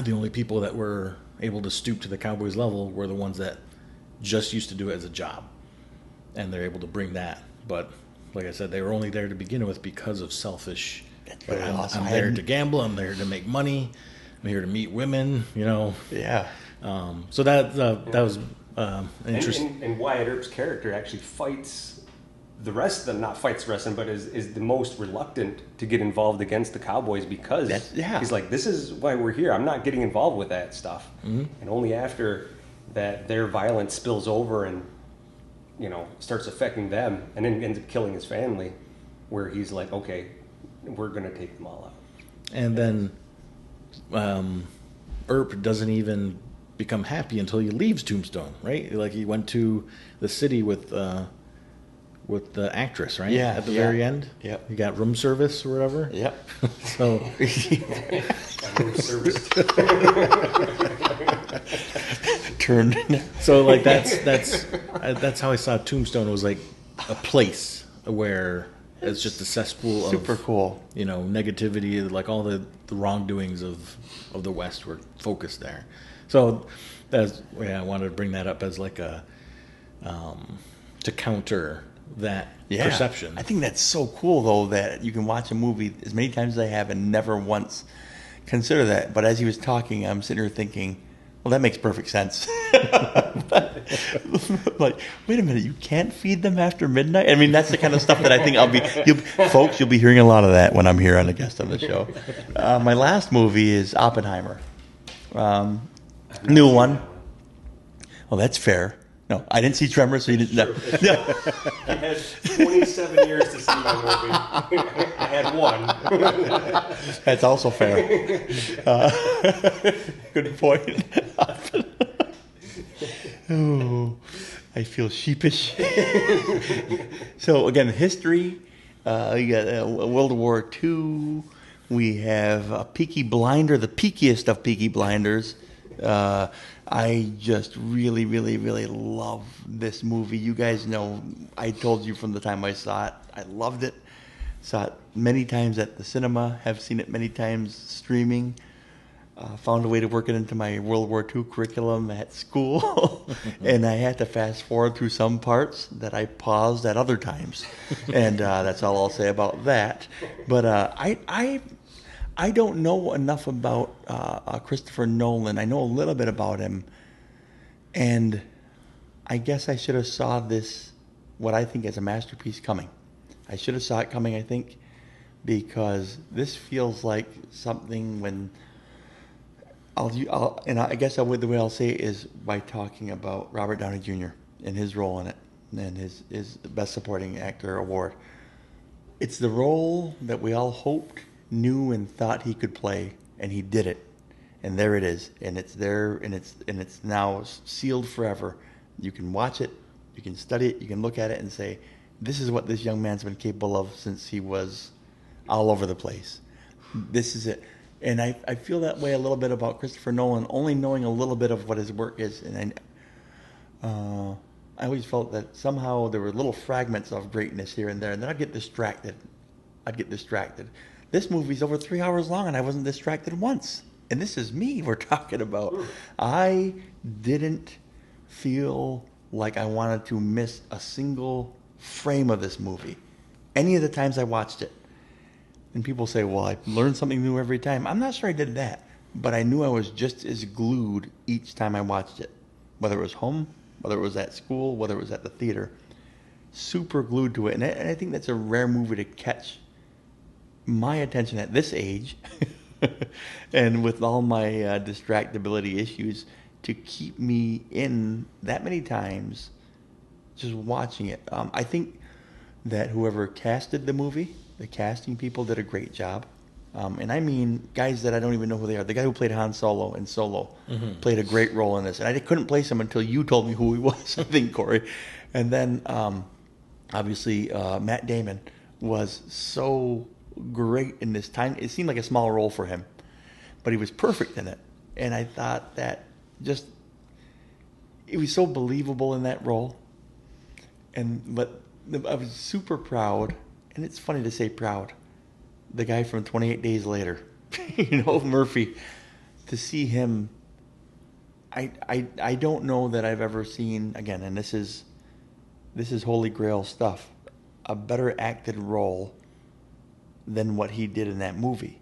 the only people that were able to stoop to the Cowboys level were the ones that just used to do it as a job, and they're able to bring that. But like I said, they were only there to begin with because of selfish. Really awesome. I'm there to gamble. I'm there to make money. I'm here to meet women. Yeah. So that was interesting. And Wyatt Earp's character actually fights the rest of them, not fights the rest of them, but is the most reluctant to get involved against the Cowboys, because he's like, this is why we're here. I'm not getting involved with that stuff. And only after that their violence spills over and starts affecting them, and then ends up killing his family, where he's like, okay, we're going to take them all out. And then Earp doesn't even become happy until he leaves Tombstone, right? Like he went to the city with the actress, right? Yeah. At the very end. Yep. You got room service or whatever. Yep. So. Room service. Turned. So like that's how I saw Tombstone. It was like a place where it's just a cesspool of super cool. Negativity, like all the wrongdoings of the West were focused there. So I wanted to bring that up as like a to counter that perception. I think that's so cool, though, that you can watch a movie as many times as I have and never once consider that. But as he was talking, I'm sitting here thinking, well, that makes perfect sense. Like, wait a minute, you can't feed them after midnight? I mean, that's the kind of stuff that I think you'll be hearing a lot of that when I'm here on a guest on the show. My last movie is Oppenheimer. New one. Well, that's fair. No, I didn't see Tremors, so you didn't know. I had 27 years to see my movie. I had one. That's also fair. Good point. Oh, I feel sheepish. So, again, history. We got World War II. We have Peaky Blinder, the peakiest of Peaky Blinders. I just really, really, really love this movie. You guys know, I told you from the time I saw it, I loved it. Saw it many times at the cinema, have seen it many times streaming. Found a way to work it into my World War II curriculum at school. And I had to fast forward through some parts that I paused at other times. And that's all I'll say about that. But I don't know enough about Christopher Nolan. I know a little bit about him, and I guess I should have saw this, what I think is a masterpiece, coming. I should have saw it coming, I think, because this feels like something when I guess the way I'll say it is by talking about Robert Downey Jr. and his role in it. and his Best Supporting Actor award. It's the role that we all hoped, knew, and thought he could play, and he did it. And there it is, and it's there, and it's now sealed forever. You can watch it, you can study it, you can look at it and say, this is what this young man's been capable of since he was all over the place. This is it. And I feel that way a little bit about Christopher Nolan, only knowing a little bit of what his work is. And I always felt that somehow there were little fragments of greatness here and there, and then I'd get distracted. This movie's over 3 hours long, and I wasn't distracted once. And this is me we're talking about. I didn't feel like I wanted to miss a single frame of this movie. Any of the times I watched it. And people say, well, I learned something new every time. I'm not sure I did that. But I knew I was just as glued each time I watched it. Whether it was home, whether it was at school, whether it was at the theater. Super glued to it. And I think that's a rare movie to catch my attention at this age. And with all my distractibility issues, to keep me in that many times just watching it. I think that whoever casted the movie, the casting people did a great job. And I mean guys that I don't even know who they are. The guy who played Han Solo in Solo played a great role in this. And I couldn't place him until you told me who he was, I think, Corey. And then obviously Matt Damon was so great in this time. It seemed like a small role for him, but he was perfect in it. And I thought that just, it was so believable in that role. But I was super proud, and it's funny to say proud, the guy from 28 Days Later, Murphy, to see him, I don't know that I've ever seen, again, and this is Holy Grail stuff, a better acted role than what he did in that movie.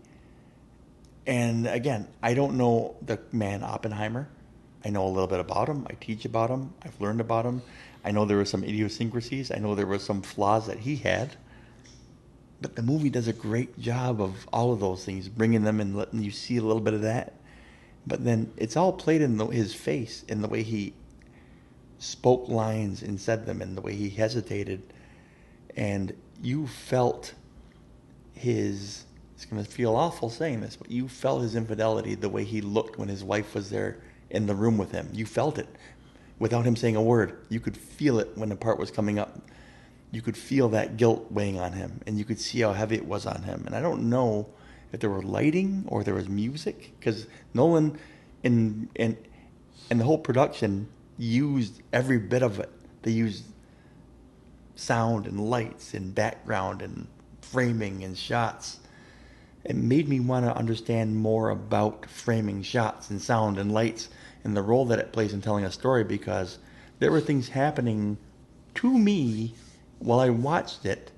And again, I don't know the man Oppenheimer. I know a little bit about him. I teach about him. I've learned about him. I know there were some idiosyncrasies. I know there were some flaws that he had. But the movie does a great job of all of those things, bringing them and letting you see a little bit of that. But then it's all played in his face, in the way he spoke lines and said them, and the way he hesitated. And you felt his, it's going to feel awful saying this, but you felt his infidelity, the way he looked when his wife was there in the room with him. You felt it without him saying a word. You could feel it when the part was coming up. You could feel that guilt weighing on him, and you could see how heavy it was on him. And I don't know if there were lighting or there was music, because Nolan and the whole production used every bit of it. They used sound and lights and background and framing and shots. It made me want to understand more about framing shots and sound and lights and the role that it plays in telling a story, because there were things happening to me while I watched it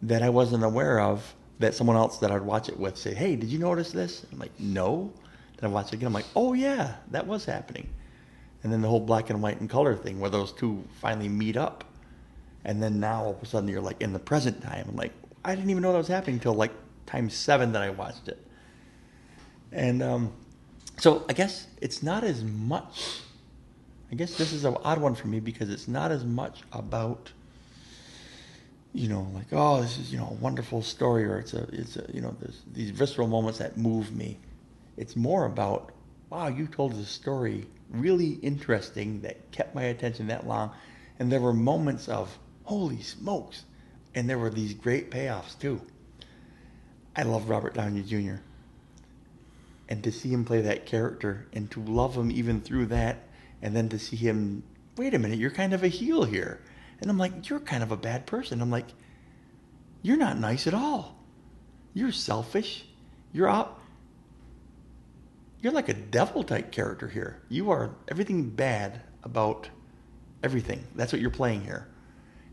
that I wasn't aware of, that someone else that I'd watch it with say, hey, did you notice this? I'm like, no. Then I watch it again, I'm like, oh yeah, that was happening. And then the whole black and white and color thing where those two finally meet up. And then now all of a sudden you're like in the present time. I'm like, I didn't even know that was happening until like times 7 that I watched it. And so I guess it's not as much, I guess this is an odd one for me, because it's not as much about, like, oh, this is, a wonderful story, or it's a there's these visceral moments that move me. It's more about, wow, you told a story really interesting that kept my attention that long. And there were moments of, holy smokes. And there were these great payoffs too. I love Robert Downey Jr. And to see him play that character and to love him even through that, and then to see him, wait a minute, you're kind of a heel here. And I'm like, you're kind of a bad person. I'm like, you're not nice at all. You're selfish. You're like a devil type character here. You are everything bad about everything. That's what you're playing here.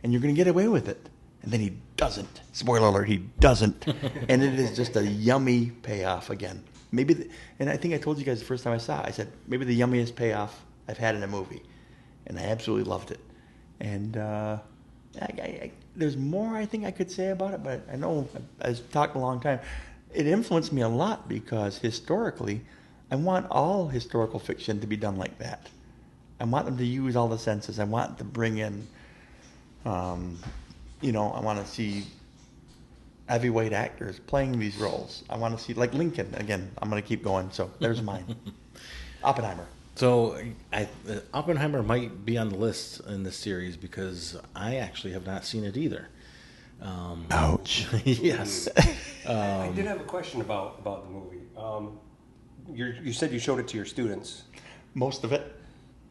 And you're going to get away with it. And then he doesn't. Spoiler alert, he doesn't. And it is just a yummy payoff again. And I think I told you guys the first time I saw it, I said, maybe the yummiest payoff I've had in a movie. And I absolutely loved it. And there's more I think I could say about it, but I know I've talked a long time. It influenced me a lot because historically, I want all historical fiction to be done like that. I want them to use all the senses. I want to bring in I want to see heavyweight actors playing these roles. I want to see, like Lincoln, again, I'm going to keep going, so there's mine. Oppenheimer. So Oppenheimer might be on the list in this series because I actually have not seen it either. Ouch. Yes. I did have a question about the movie. You said you showed it to your students. Most of it.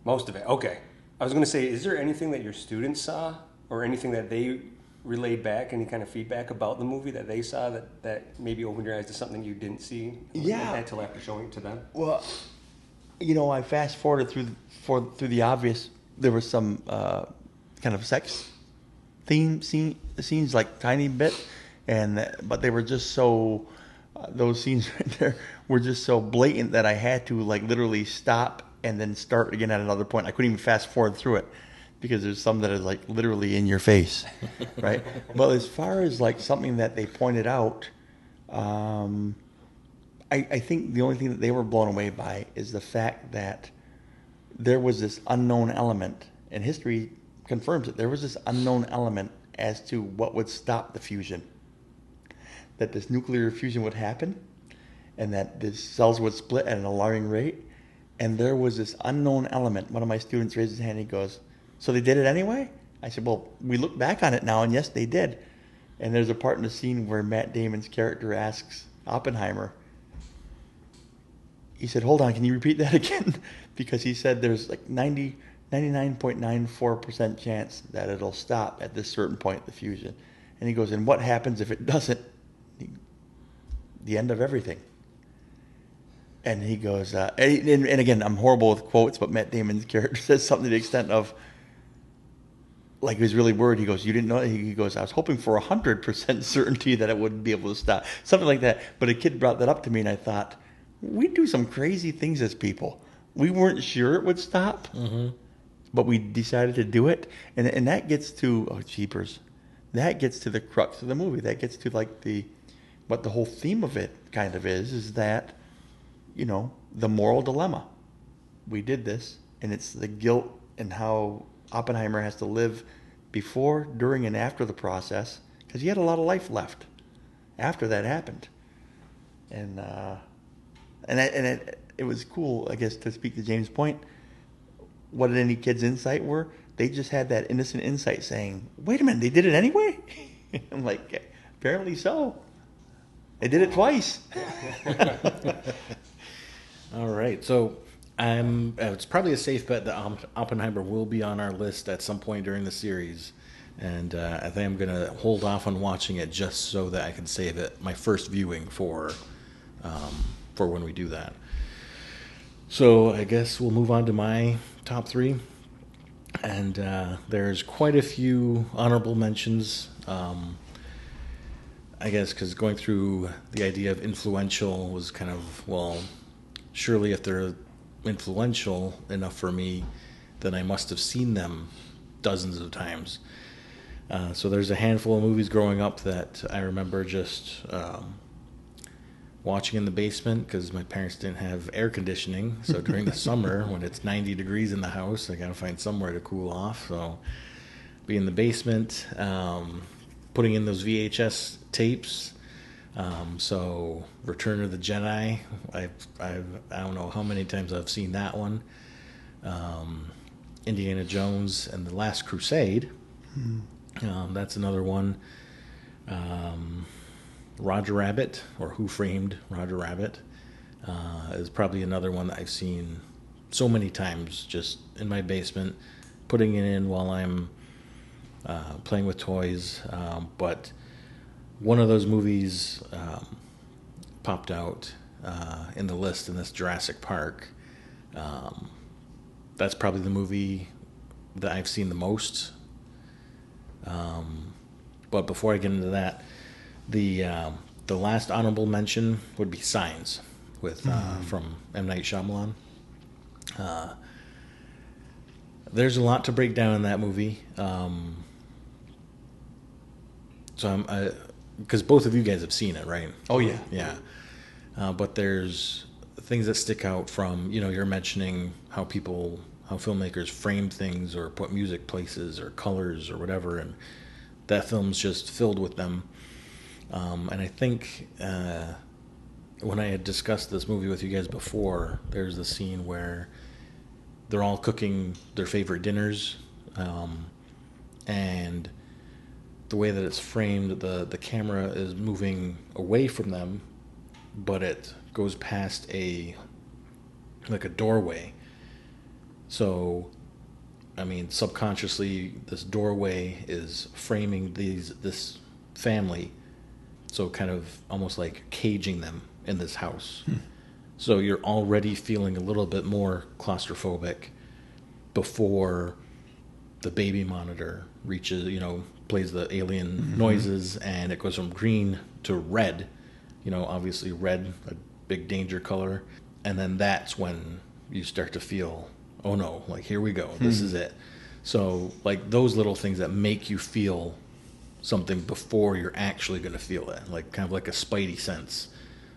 Most of it. Okay. I was going to say, is there anything that your students saw or anything that they relayed back, any kind of feedback about the movie that they saw that maybe opened your eyes to something you didn't see until after showing it to them? Well, I fast forwarded through the obvious. There was some kind of sex theme scenes, like tiny bit, but they were just so. Those scenes right there were just so blatant that I had to like literally stop and then start again at another point. I couldn't even fast forward through it because there's some that is like literally in your face, right? But as far as like something that they pointed out, I think the only thing that they were blown away by is the fact that there was this unknown element, and history confirms it. There was this unknown element as to what would stop the fusion. That this nuclear fusion would happen, and that the cells would split at an alarming rate. And there was this unknown element. One of my students raised his hand. He goes, "So they did it anyway?" I said, "Well, we look back on it now, and yes, they did." And there's a part in the scene where Matt Damon's character asks Oppenheimer. He said, "Hold on, can you repeat that again?" Because he said there's like 99.94% chance that it'll stop at this certain point, the fusion. And he goes, "And what happens if it doesn't?" The end of everything. And he goes, and again, I'm horrible with quotes, but Matt Damon's character says something to the extent of, like he was really worried. He goes, "You didn't know?" He goes, "I was hoping for 100% certainty that it wouldn't be able to stop." Something like that. But a kid brought that up to me, and I thought, we do some crazy things as people. We weren't sure it would stop, but we decided to do it. And that gets to, oh, jeepers. That gets to the crux of the movie. That gets to like what the whole theme of it kind of is that, the moral dilemma. We did this, and it's the guilt and how Oppenheimer has to live before, during, and after the process, because he had a lot of life left after that happened. And it was cool, I guess, to speak to James' point. What did any kid's insight were? They just had that innocent insight saying, "Wait a minute, they did it anyway?" I'm like, apparently so. They did it twice. All right. So it's probably a safe bet that Oppenheimer will be on our list at some point during the series. And I think I'm going to hold off on watching it just so that I can save it, my first viewing for when we do that. So I guess we'll move on to my top three. And there's quite a few honorable mentions. I guess because going through the idea of influential was kind of, well, surely if they're influential enough for me, then I must have seen them dozens of times. So there's a handful of movies growing up that I remember just watching in the basement because my parents didn't have air conditioning. So during the summer when it's 90 degrees in the house, I got to find somewhere to cool off. So be in the basement, putting in those VHS tapes. So Return of the Jedi, I don't know how many times I've seen that one. Indiana Jones and the Last Crusade. That's another one. Roger Rabbit, or Who Framed Roger Rabbit, is probably another one that I've seen so many times just in my basement, putting it in while I'm playing with toys. But one of those movies popped out in the list, and that's Jurassic Park. That's probably the movie that I've seen the most. But before I get into that, the last honorable mention would be Signs with from M. Night Shyamalan. There's a lot to break down in that movie. So because both of you guys have seen it, right? Oh yeah, yeah. But there's things that stick out from, you're mentioning how how filmmakers frame things or put music places or colors or whatever, and that film's just filled with them. And I think when I had discussed this movie with you guys before, there's a scene where they're all cooking their favorite dinners, and the way that it's framed, the camera is moving away from them, but it goes past a doorway. So, I mean, subconsciously, this doorway is framing this family, so kind of almost like caging them in this house. So you're already feeling a little bit more claustrophobic before the baby monitor reaches, plays the alien noises, and it goes from green to red. Obviously red, a big danger color. And then that's when you start to feel, oh no, like here we go, this is it. So like those little things that make you feel something before you're actually going to feel it, like kind of like a spidey sense,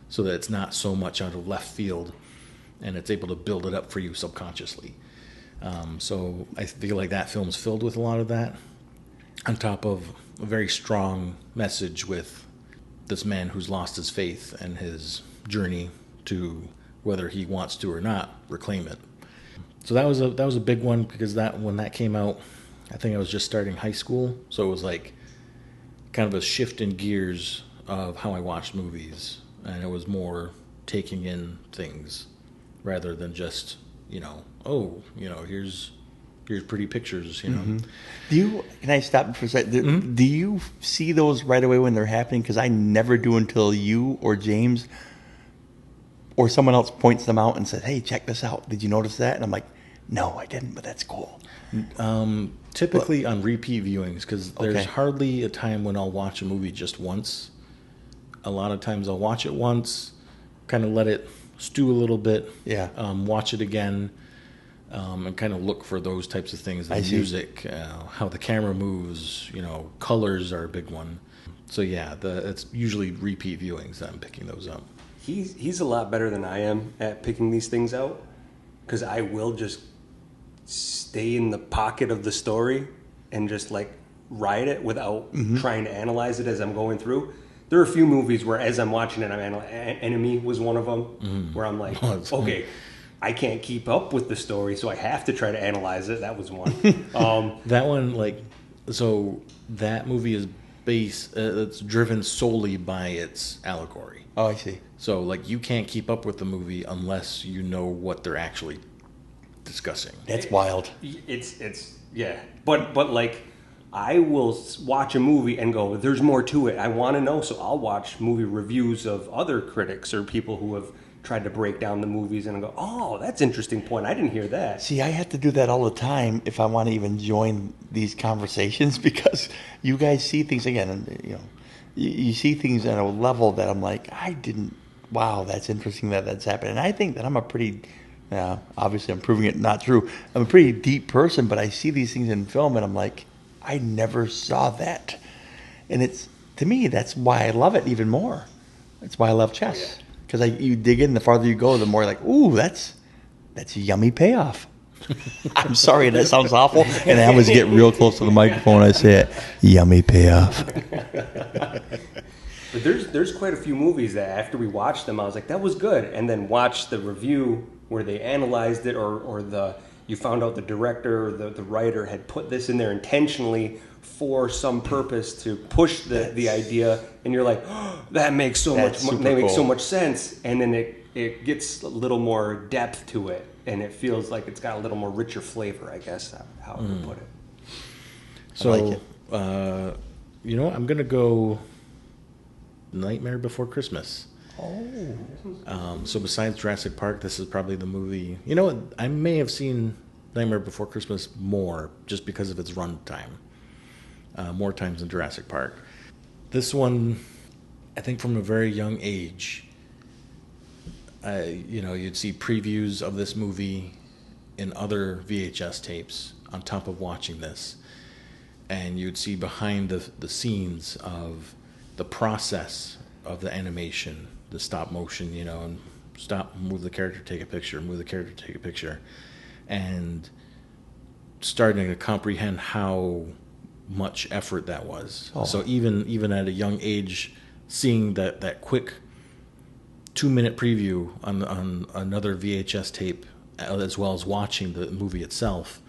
so that it's not so much out of left field and it's able to build it up for you subconsciously. So I feel like that film's filled with a lot of that, on top of a very strong message with this man who's lost his faith and his journey to, whether he wants to or not, reclaim it. So that was a big one, because when that came out, I think I was just starting high school, so it was like kind of a shift in gears of how I watched movies, and it was more taking in things rather than just here's pretty pictures. Can I stop for a second? Do you see those right away when they're happening? Because I never do until you or James or someone else points them out and says, hey, check this out. Did you notice that? And I'm like, no, I didn't, but that's cool. Typically on repeat viewings, because there's hardly a time when I'll watch a movie just once. A lot of times I'll watch it once, kind of let it stew a little bit, watch it again, and kind of look for those types of things. The music, how the camera moves, colors are a big one. So yeah, it's usually repeat viewings that I'm picking those up. He's a lot better than I am at picking these things out, because I will just stay in the pocket of the story and just like ride it without trying to analyze it as I'm going through. There are a few movies where as I'm watching it, Enemy was one of them, where I'm like, okay, I can't keep up with the story, so I have to try to analyze it. That was one. That one, so that movie is it's driven solely by its allegory. Oh, I see. So, you can't keep up with the movie unless you know what they're actually discussing. That's wild. It's yeah. But I will watch a movie and go, there's more to it. I want to know, so I'll watch movie reviews of other critics or people who have tried to break down the movies and go, oh, that's an interesting point. I didn't hear that. See, I have to do that all the time if I want to even join these conversations, because you guys see things again, and you see things at a level that I'm like, wow, that's interesting that's happened. And I think that I'm a pretty, obviously I'm proving it not true, I'm a pretty deep person, but I see these things in film and I'm like, I never saw that. And to me, that's why I love it even more. That's why I love chess. Because you dig in, the farther you go, the more like, ooh, that's a yummy payoff. I'm sorry, that sounds awful. And I always get real close to the microphone when I say it. Yummy payoff. But there's quite a few movies that after we watched them, I was like, that was good. And then watched the review where they analyzed it, or you found out the director or the writer had put this in there intentionally for some purpose to push the idea, and you're like, oh, that makes so much sense, and then it gets a little more depth to it, and it feels like it's got a little more richer flavor, I guess, how I would put it. So, I like it. I'm gonna go Nightmare Before Christmas. So besides Jurassic Park, this is probably the movie. You know what? I may have seen Nightmare Before Christmas more just because of its run time. More times than Jurassic Park. This one, I think from a very young age, you'd see previews of this movie in other VHS tapes on top of watching this. And you'd see behind the scenes of the process of the animation, the stop motion, and move the character, take a picture, move the character, take a picture. And starting to comprehend how much effort that was. Oh. So even at a young age, seeing that quick 2-minute preview on another VHS tape, as well as watching the movie itself,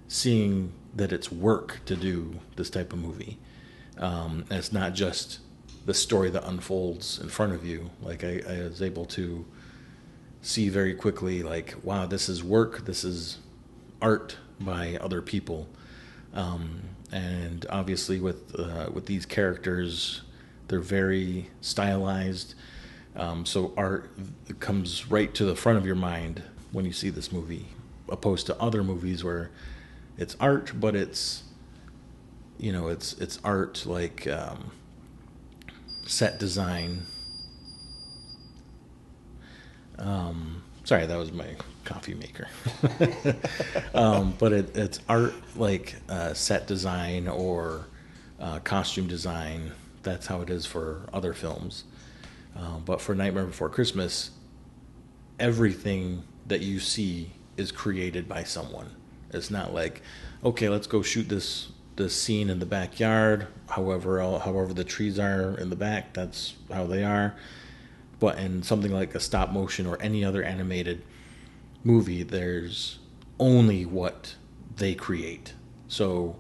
seeing that it's work to do this type of movie. It's not just the story that unfolds in front of you. Like I was able to see very quickly, like, wow, this is work. This is art by other people. And obviously with these characters, they're very stylized. So art comes right to the front of your mind when you see this movie, opposed to other movies where it's art, but it's art like set design. Sorry, that was my coffee maker. But it's art like set design or costume design. That's how it is for other films. But for Nightmare Before Christmas, everything that you see is created by someone. It's not like, okay, let's go shoot this scene in the backyard. However the trees are in the back, that's how they are. But in something like a stop motion or any other animated movie, there's only what they create. So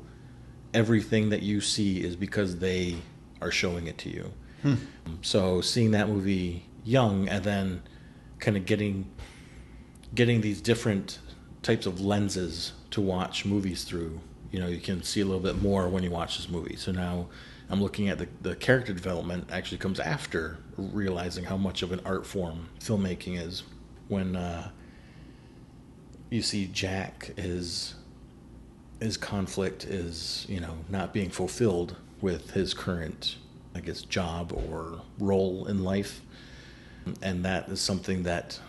everything that you see is because they are showing it to you. So seeing that movie young and then kind of getting these different types of lenses to watch movies through, you can see a little bit more when you watch this movie. So now I'm looking at the character development actually comes after realizing how much of an art form filmmaking is. When you see Jack, his conflict is, not being fulfilled with his current, I guess, job or role in life. And that is something that,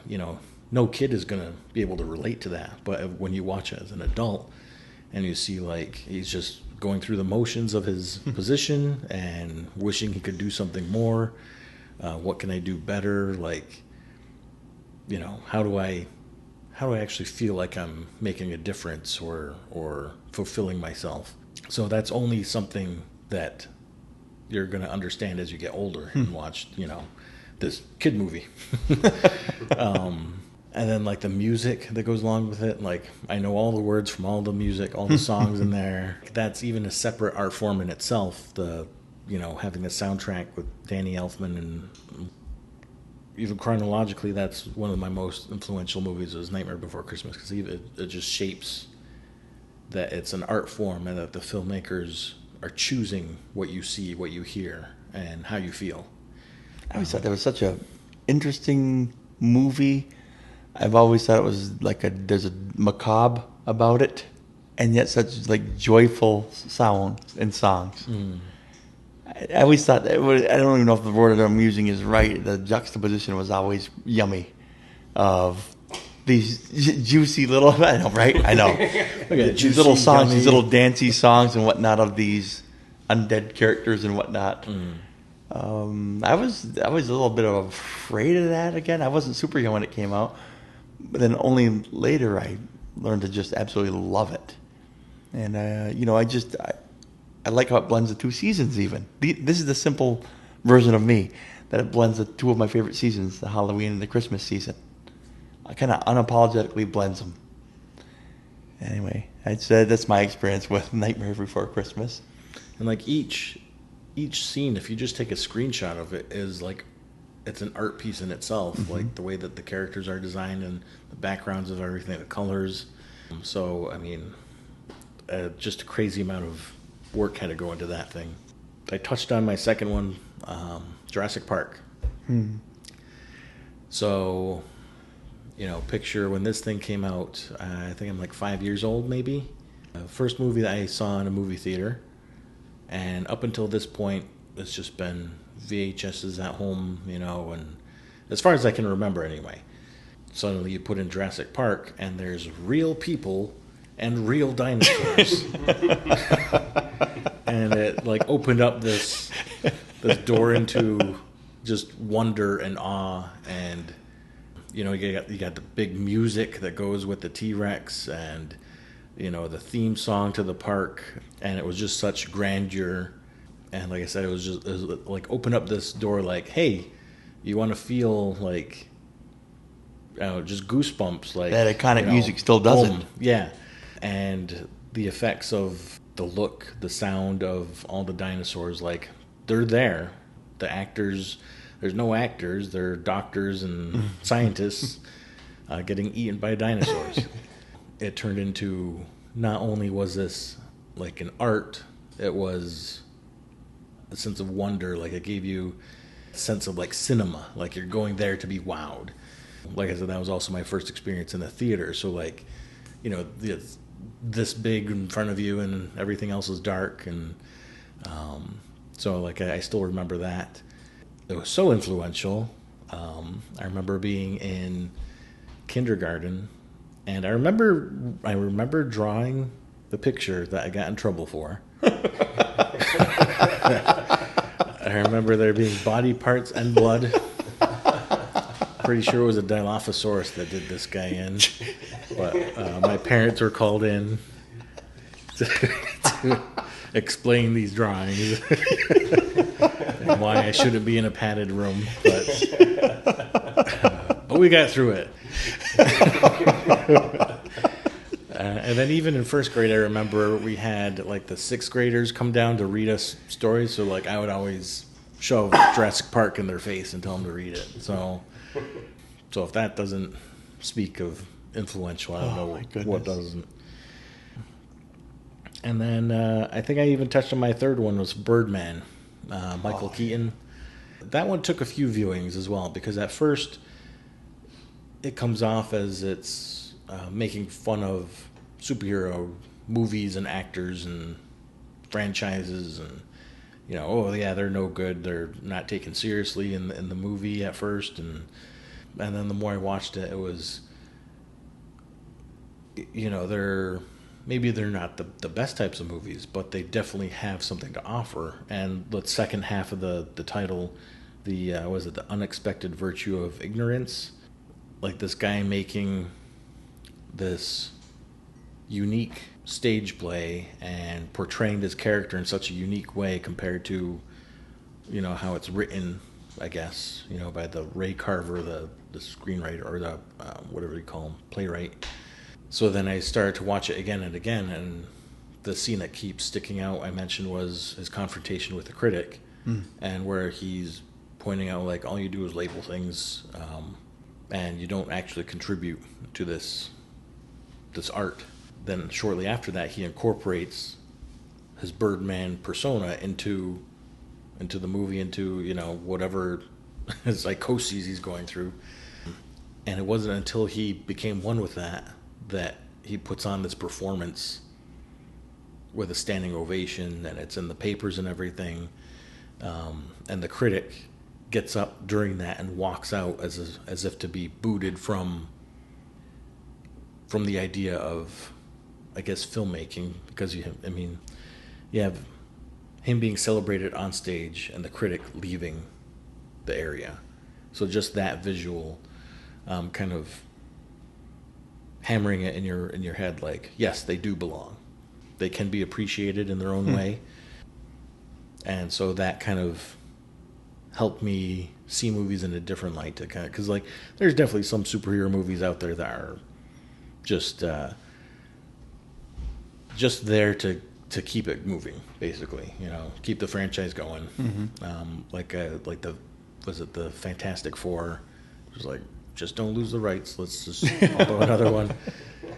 no kid is going to be able to relate to that. But when you watch it as an adult and you see, like, he's just going through the motions of his position and wishing he could do something more. What can I do better? Like, how do I actually feel like I'm making a difference or fulfilling myself? So that's only something that you're going to understand as you get older and watch, this kid movie. And then, like, the music that goes along with it, like, I know all the words from all the music, all the songs in there. That's even a separate art form in itself. Having the soundtrack with Danny Elfman, and even chronologically, that's one of my most influential movies is Nightmare Before Christmas, because it just shapes that it's an art form and that the filmmakers are choosing what you see, what you hear, and how you feel. I always thought that was such a interesting movie. I've always thought it was like there's a macabre about it, and yet such like joyful sounds and songs. I always thought I don't even know if the word I'm using is right. The juxtaposition was always yummy of these juicy little, I know, right? I know. These little songs, these little dancey songs and whatnot of these undead characters and whatnot. I was a little bit afraid of that again. I wasn't super young when it came out, but then only later I learned to just absolutely love it. And I like how it blends the two seasons. Even this is the simple version of me that it blends the two of my favorite seasons, the Halloween and the Christmas season. I kind of unapologetically blends them. Anyway, I'd say that's my experience with Nightmare Before Christmas. And like each scene, if you just take a screenshot of it, is like it's an art piece in itself. Mm-hmm. Like the way that the characters are designed and the backgrounds of everything, the colors. So I mean, just a crazy amount of work had to go into that thing. I touched on my second one, Jurassic Park. So, picture when this thing came out, I think I'm like 5 years old maybe. First movie that I saw in a movie theater. And up until this point, it's just been VHSs at home, and as far as I can remember anyway. Suddenly you put in Jurassic Park and there's real people and real dinosaurs. And it like opened up this door into just wonder and awe, and you got the big music that goes with the T-Rex, and the theme song to the park, and it was just such grandeur. And like I said, it was like open up this door, like, hey, you want to feel like, just goosebumps, like That iconic music still does it. Yeah, and the effects of the look, the sound of all the dinosaurs, like they're there. The actors, there's no actors, they're doctors and scientists getting eaten by dinosaurs. It turned into, not only was this like an art, it was a sense of wonder. Like it gave you a sense of like cinema, like you're going there to be wowed. Like I said, that was also my first experience in the theater. So like, this big in front of you and everything else is dark. And so like I still remember that. It was so influential. I remember being in kindergarten, and I remember drawing the picture that I got in trouble for. I remember there being body parts and blood. Pretty sure it was a Dilophosaurus that did this guy in. But my parents were called in to explain these drawings and why I shouldn't be in a padded room. But we got through it. And then even in first grade, I remember we had like the sixth graders come down to read us stories. So like I would always shove Jurassic Park in their face and tell them to read it. So if that doesn't speak of influential, I don't know what doesn't. And then I think I even touched on my third one, was Birdman, Michael Keaton. That one took a few viewings as well, because at first it comes off as it's making fun of superhero movies and actors and franchises, and they're no good, they're not taken seriously in the movie at first, and then the more I watched it, it was, they're not the best types of movies, but they definitely have something to offer. And the second half of the title, the unexpected virtue of ignorance, like this guy making this unique stage play and portraying this character in such a unique way compared to how it's written, I guess, by the Ray Carver, the screenwriter, or the whatever you call him, playwright. So then I started to watch it again and again, and the scene that keeps sticking out, I mentioned, was his confrontation with the critic, and where he's pointing out, like, all you do is label things, and you don't actually contribute to this art. Then shortly after that, he incorporates his Birdman persona into the movie, into whatever psychoses he's going through. And it wasn't until he became one with that he puts on this performance with a standing ovation, and it's in the papers and everything. And the critic gets up during that and walks out as if to be booted from the idea of, I guess, filmmaking, because you have him being celebrated on stage and the critic leaving the area. So just that visual, kind of hammering it in your head, like, yes, they do belong. They can be appreciated in their own way. And so that kind of helped me see movies in a different light, to kind of, because like there's definitely some superhero movies out there that are just there to keep it moving, basically, keep the franchise going. Like the Fantastic Four, it was like, just don't lose the rights, let's just follow another one.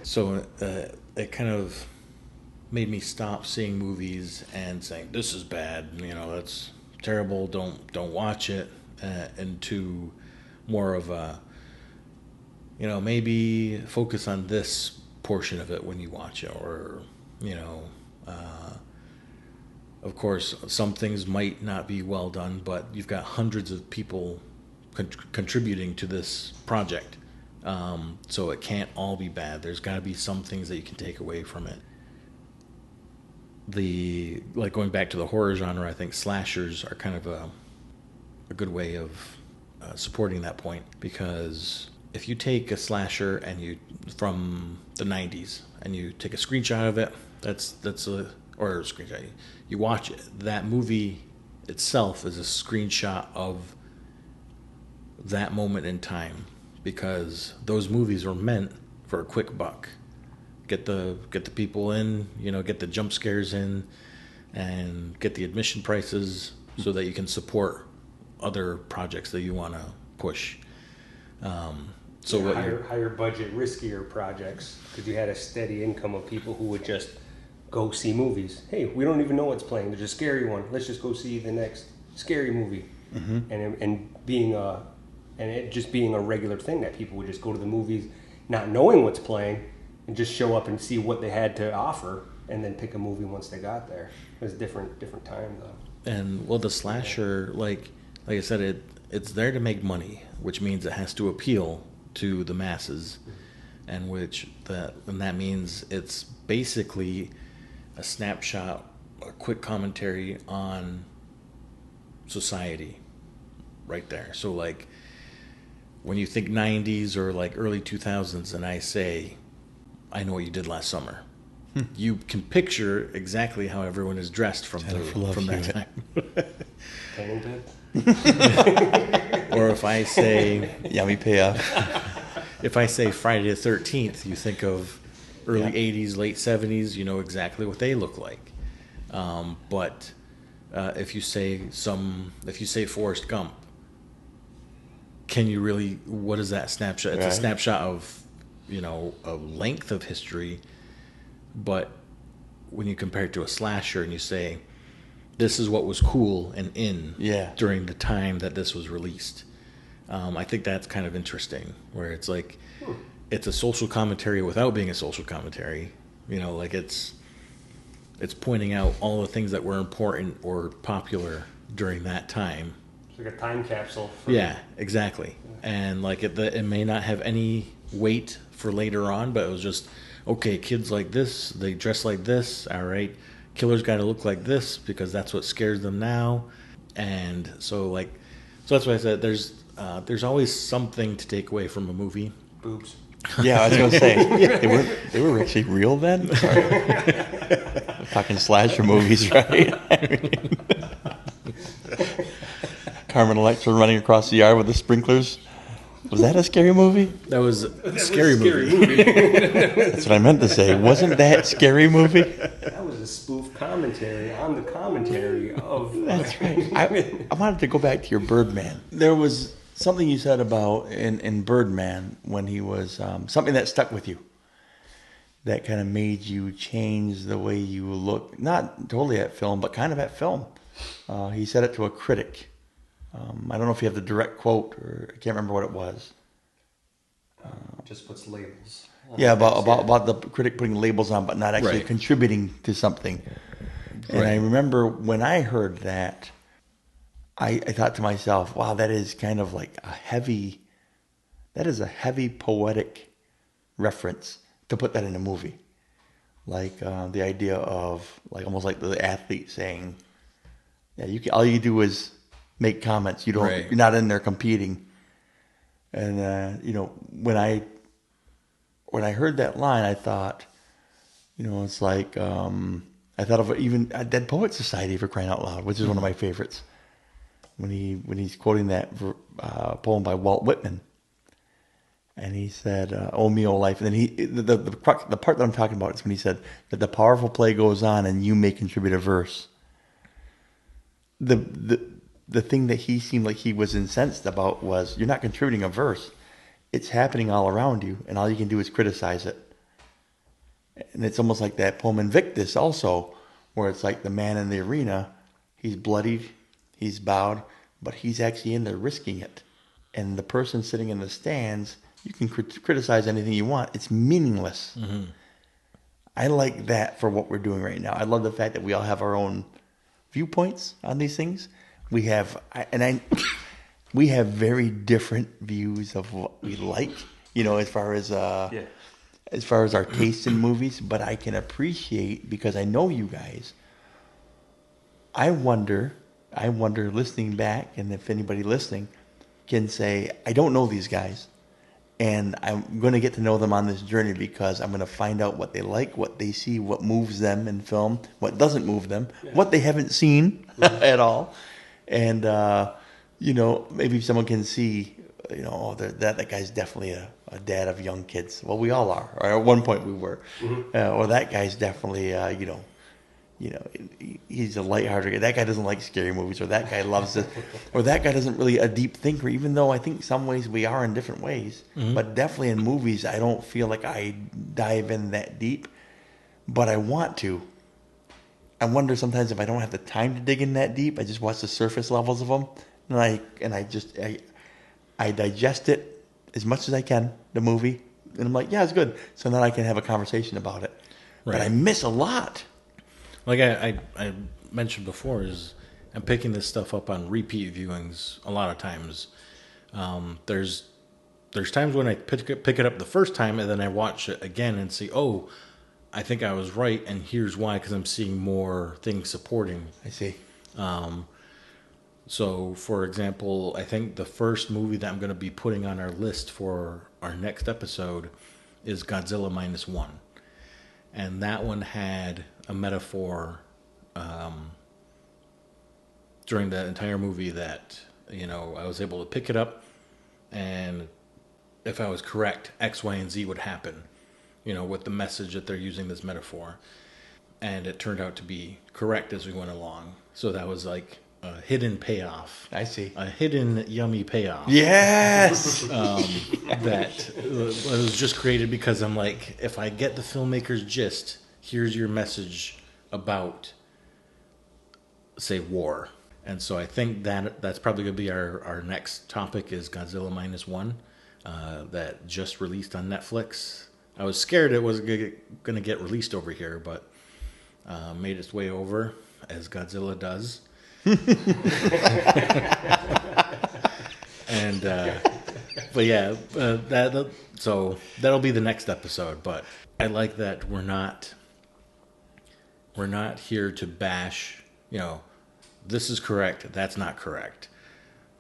So it kind of made me stop seeing movies and saying, this is bad, that's terrible, don't watch it, into more of a, maybe focus on this portion of it when you watch it, or of course some things might not be well done, but you've got hundreds of people contributing to this project, so it can't all be bad. There's got to be some things that you can take away from it. Like going back to the horror genre, I think slashers are kind of a good way of supporting that point, because if you take a slasher and you from the 90s and you take a screenshot of it, or a screenshot, you watch it, that movie itself is a screenshot of that moment in time, because those movies were meant for a quick buck. Get the people in, get the jump scares in, and get the admission prices so that you can support other projects that you want to push. Higher budget, riskier projects, because you had a steady income of people who would just go see movies. Hey, we don't even know what's playing. There's a scary one. Let's just go see the next scary movie. Mm-hmm. And it just being a regular thing that people would just go to the movies, not knowing what's playing, and just show up and see what they had to offer, and then pick a movie once they got there. It was a different time though. And the slasher, like I said, it's there to make money, which means it has to appeal to the masses, and that means it's basically a snapshot, a quick commentary on society, right there. So like when you think 90s or like early 2000s, and I say, I know what you did last summer. You can picture exactly how everyone is dressed from that time. Or if I say yummy payoff. If I say Friday the 13th, you think of early 80s, late 70s. You know exactly what they look like. But if you say Forrest Gump, can you really? What is that snapshot? It's a snapshot of a length of history. But when you compare it to a slasher and you say, this is what was cool and in during the time that this was released, I think that's kind of interesting, where it's like it's a social commentary without being a social commentary. Like it's pointing out all the things that were important or popular during that time. It's like a time capsule. Yeah, exactly. And like it may not have any weight for later on, but it was just, okay, kids like this, they dress like this, all right, killers got to look like this because that's what scares them now. And so that's why I said there's always something to take away from a movie. Boobs. Yeah, I was going to say, they were actually real then? Talking slasher movies, right? Carmen Electra running across the yard with the sprinklers. Was that a scary movie? That was a scary movie. That's what I meant to say. Wasn't that scary movie? That was a spoof commentary on the commentary of... That's right. I wanted to go back to your Birdman. There was something you said about in Birdman when he was... something that stuck with you. That kind of made you change the way you look. Not totally at film, but kind of at film. He said it to a critic. I don't know if you have the direct quote, or I can't remember what it was. Just puts labels. Yeah, about the critic putting labels on, but not actually contributing to something. And I remember when I heard that, I thought to myself, wow, that is kind of like a heavy poetic reference to put that in a movie. Like the idea of almost like the athlete saying, yeah, all you do is make comments. You don't. You're not in there competing. And when I heard that line, I thought, it's like I thought of even Dead Poets Society, for crying out loud, which is one of my favorites. When he's quoting that poem by Walt Whitman, and he said, "Oh me, oh life," and then the part that I'm talking about is when he said that the powerful play goes on, and you may contribute a verse. The thing that he seemed like he was incensed about was, you're not contributing a verse. It's happening all around you, and all you can do is criticize it. And it's almost like that poem Invictus also, where it's like the man in the arena, he's bloodied, he's bowed, but he's actually in there risking it. And the person sitting in the stands, you can criticize anything you want. It's meaningless. Mm-hmm. I like that for what we're doing right now. I love the fact that we all have our own viewpoints on these things. We have very different views of what we like, as far as our taste in movies. But I can appreciate, because I know you guys. I wonder, listening back, and if anybody listening can say, I don't know these guys, And I'm going to get to know them on this journey because I'm going to find out what they like, what they see, what moves them in film, what doesn't move them, what they haven't seen at all. And, maybe someone can see, that guy's definitely a dad of young kids. Well, we all are. Or at one point we were. Or that guy's definitely, he's a lighthearted guy. That guy doesn't like scary movies, or that guy loves it, or that guy doesn't really a deep thinker. Even though I think some ways we are in different ways, but definitely in movies, I don't feel like I dive in that deep, but I want to. I wonder sometimes if I don't have the time to dig in that deep. I just watch the surface levels of them, and I digest it as much as I can, the movie, and I'm like, yeah, it's good. So then I can have a conversation about it. Right. But I miss a lot. Like I mentioned before, is I'm picking this stuff up on repeat viewings a lot of times. There's times when I pick it up the first time and then I watch it again and see, oh, I think I was right, and here's why, because I'm seeing more things supporting. I see. So, for example, I think the first movie that I'm going to be putting on our list for our next episode is Godzilla -1. And that one had a metaphor during the entire movie that, I was able to pick it up, and if I was correct, X, Y, and Z would happen, with the message that they're using this metaphor. And it turned out to be correct as we went along. So that was like a hidden payoff. I see. A hidden yummy payoff. Yes! That was just created because I'm like, if I get the filmmaker's gist, here's your message about, say, war. And so I think that's probably going to be our next topic is Godzilla -1 that just released on Netflix. I was scared it wasn't going to get released over here, but made its way over, as Godzilla does. And but yeah, so that'll be the next episode. But I like that we're not here to bash, this is correct, that's not correct.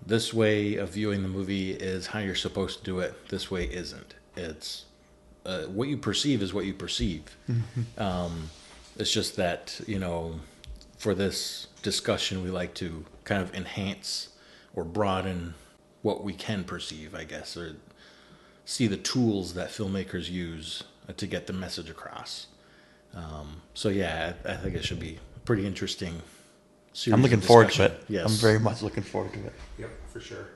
This way of viewing the movie is how you're supposed to do it. This way isn't. It's what you perceive is what you perceive. It's just that, for this discussion, we like to kind of enhance or broaden what we can perceive, I guess, or see the tools that filmmakers use to get the message across. So yeah, I think it should be pretty interesting series. I'm looking forward to it. Yes. I'm very much looking forward to it. Yep, for sure.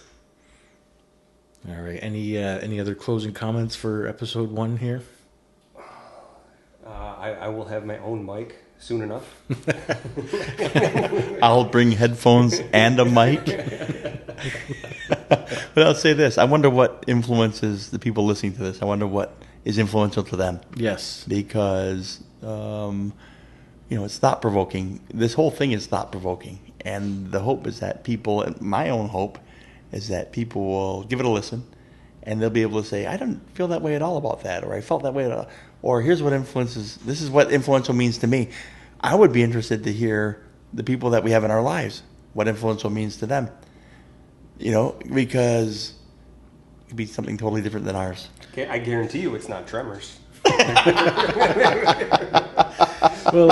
All right. Any other closing comments for episode 1 here? I will have my own mic soon enough. I'll bring headphones and a mic. But I'll say this. I wonder what influences the people listening to this. I wonder what is influential to them. Yes. Because, it's thought-provoking. This whole thing is thought-provoking. And the hope is that people, my own hope, is that people will give it a listen, and they'll be able to say, I don't feel that way at all about that, or I felt that way at all. Or this is what influential means to me. I would be interested to hear the people that we have in our lives, what influential means to them. Because it could be something totally different than ours. Okay, I guarantee you it's not Tremors. Well,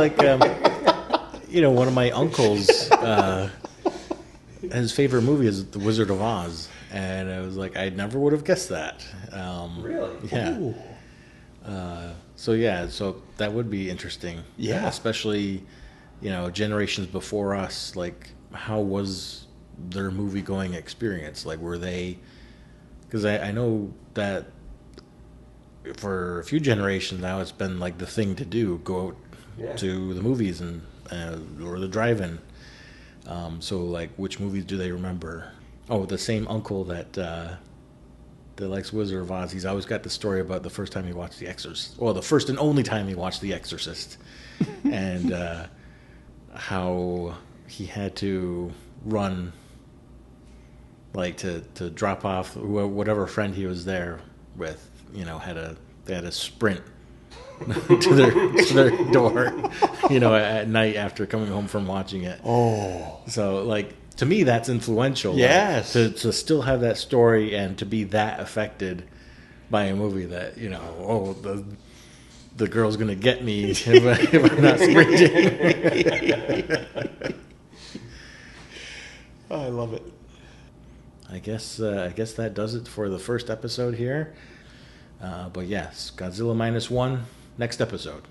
one of my uncles, his favorite movie is The Wizard of Oz. And I was like, I never would have guessed that. Really? Yeah. So that would be interesting. Yeah. Especially, generations before us, like, how was their movie-going experience? Like, were they... Because I know that for a few generations now, it's been, like, the thing to do, go out to the movies and or the drive-in. So, like, which movies do they remember? Oh, the same uncle that likes Wizard of Oz. He's always got the story about the first time he watched The Exorcist. Well, the first and only time he watched The Exorcist. And how he had to run, like, to drop off whatever friend he was there with. They had to sprint to their door, at night after coming home from watching it. Oh. So, like, to me, that's influential. Yes. Like, to still have that story and to be that affected by a movie that, the girl's going to get me if I'm not sprinting. I love it. I guess that does it for the first episode here. But yes, Godzilla -1, next episode.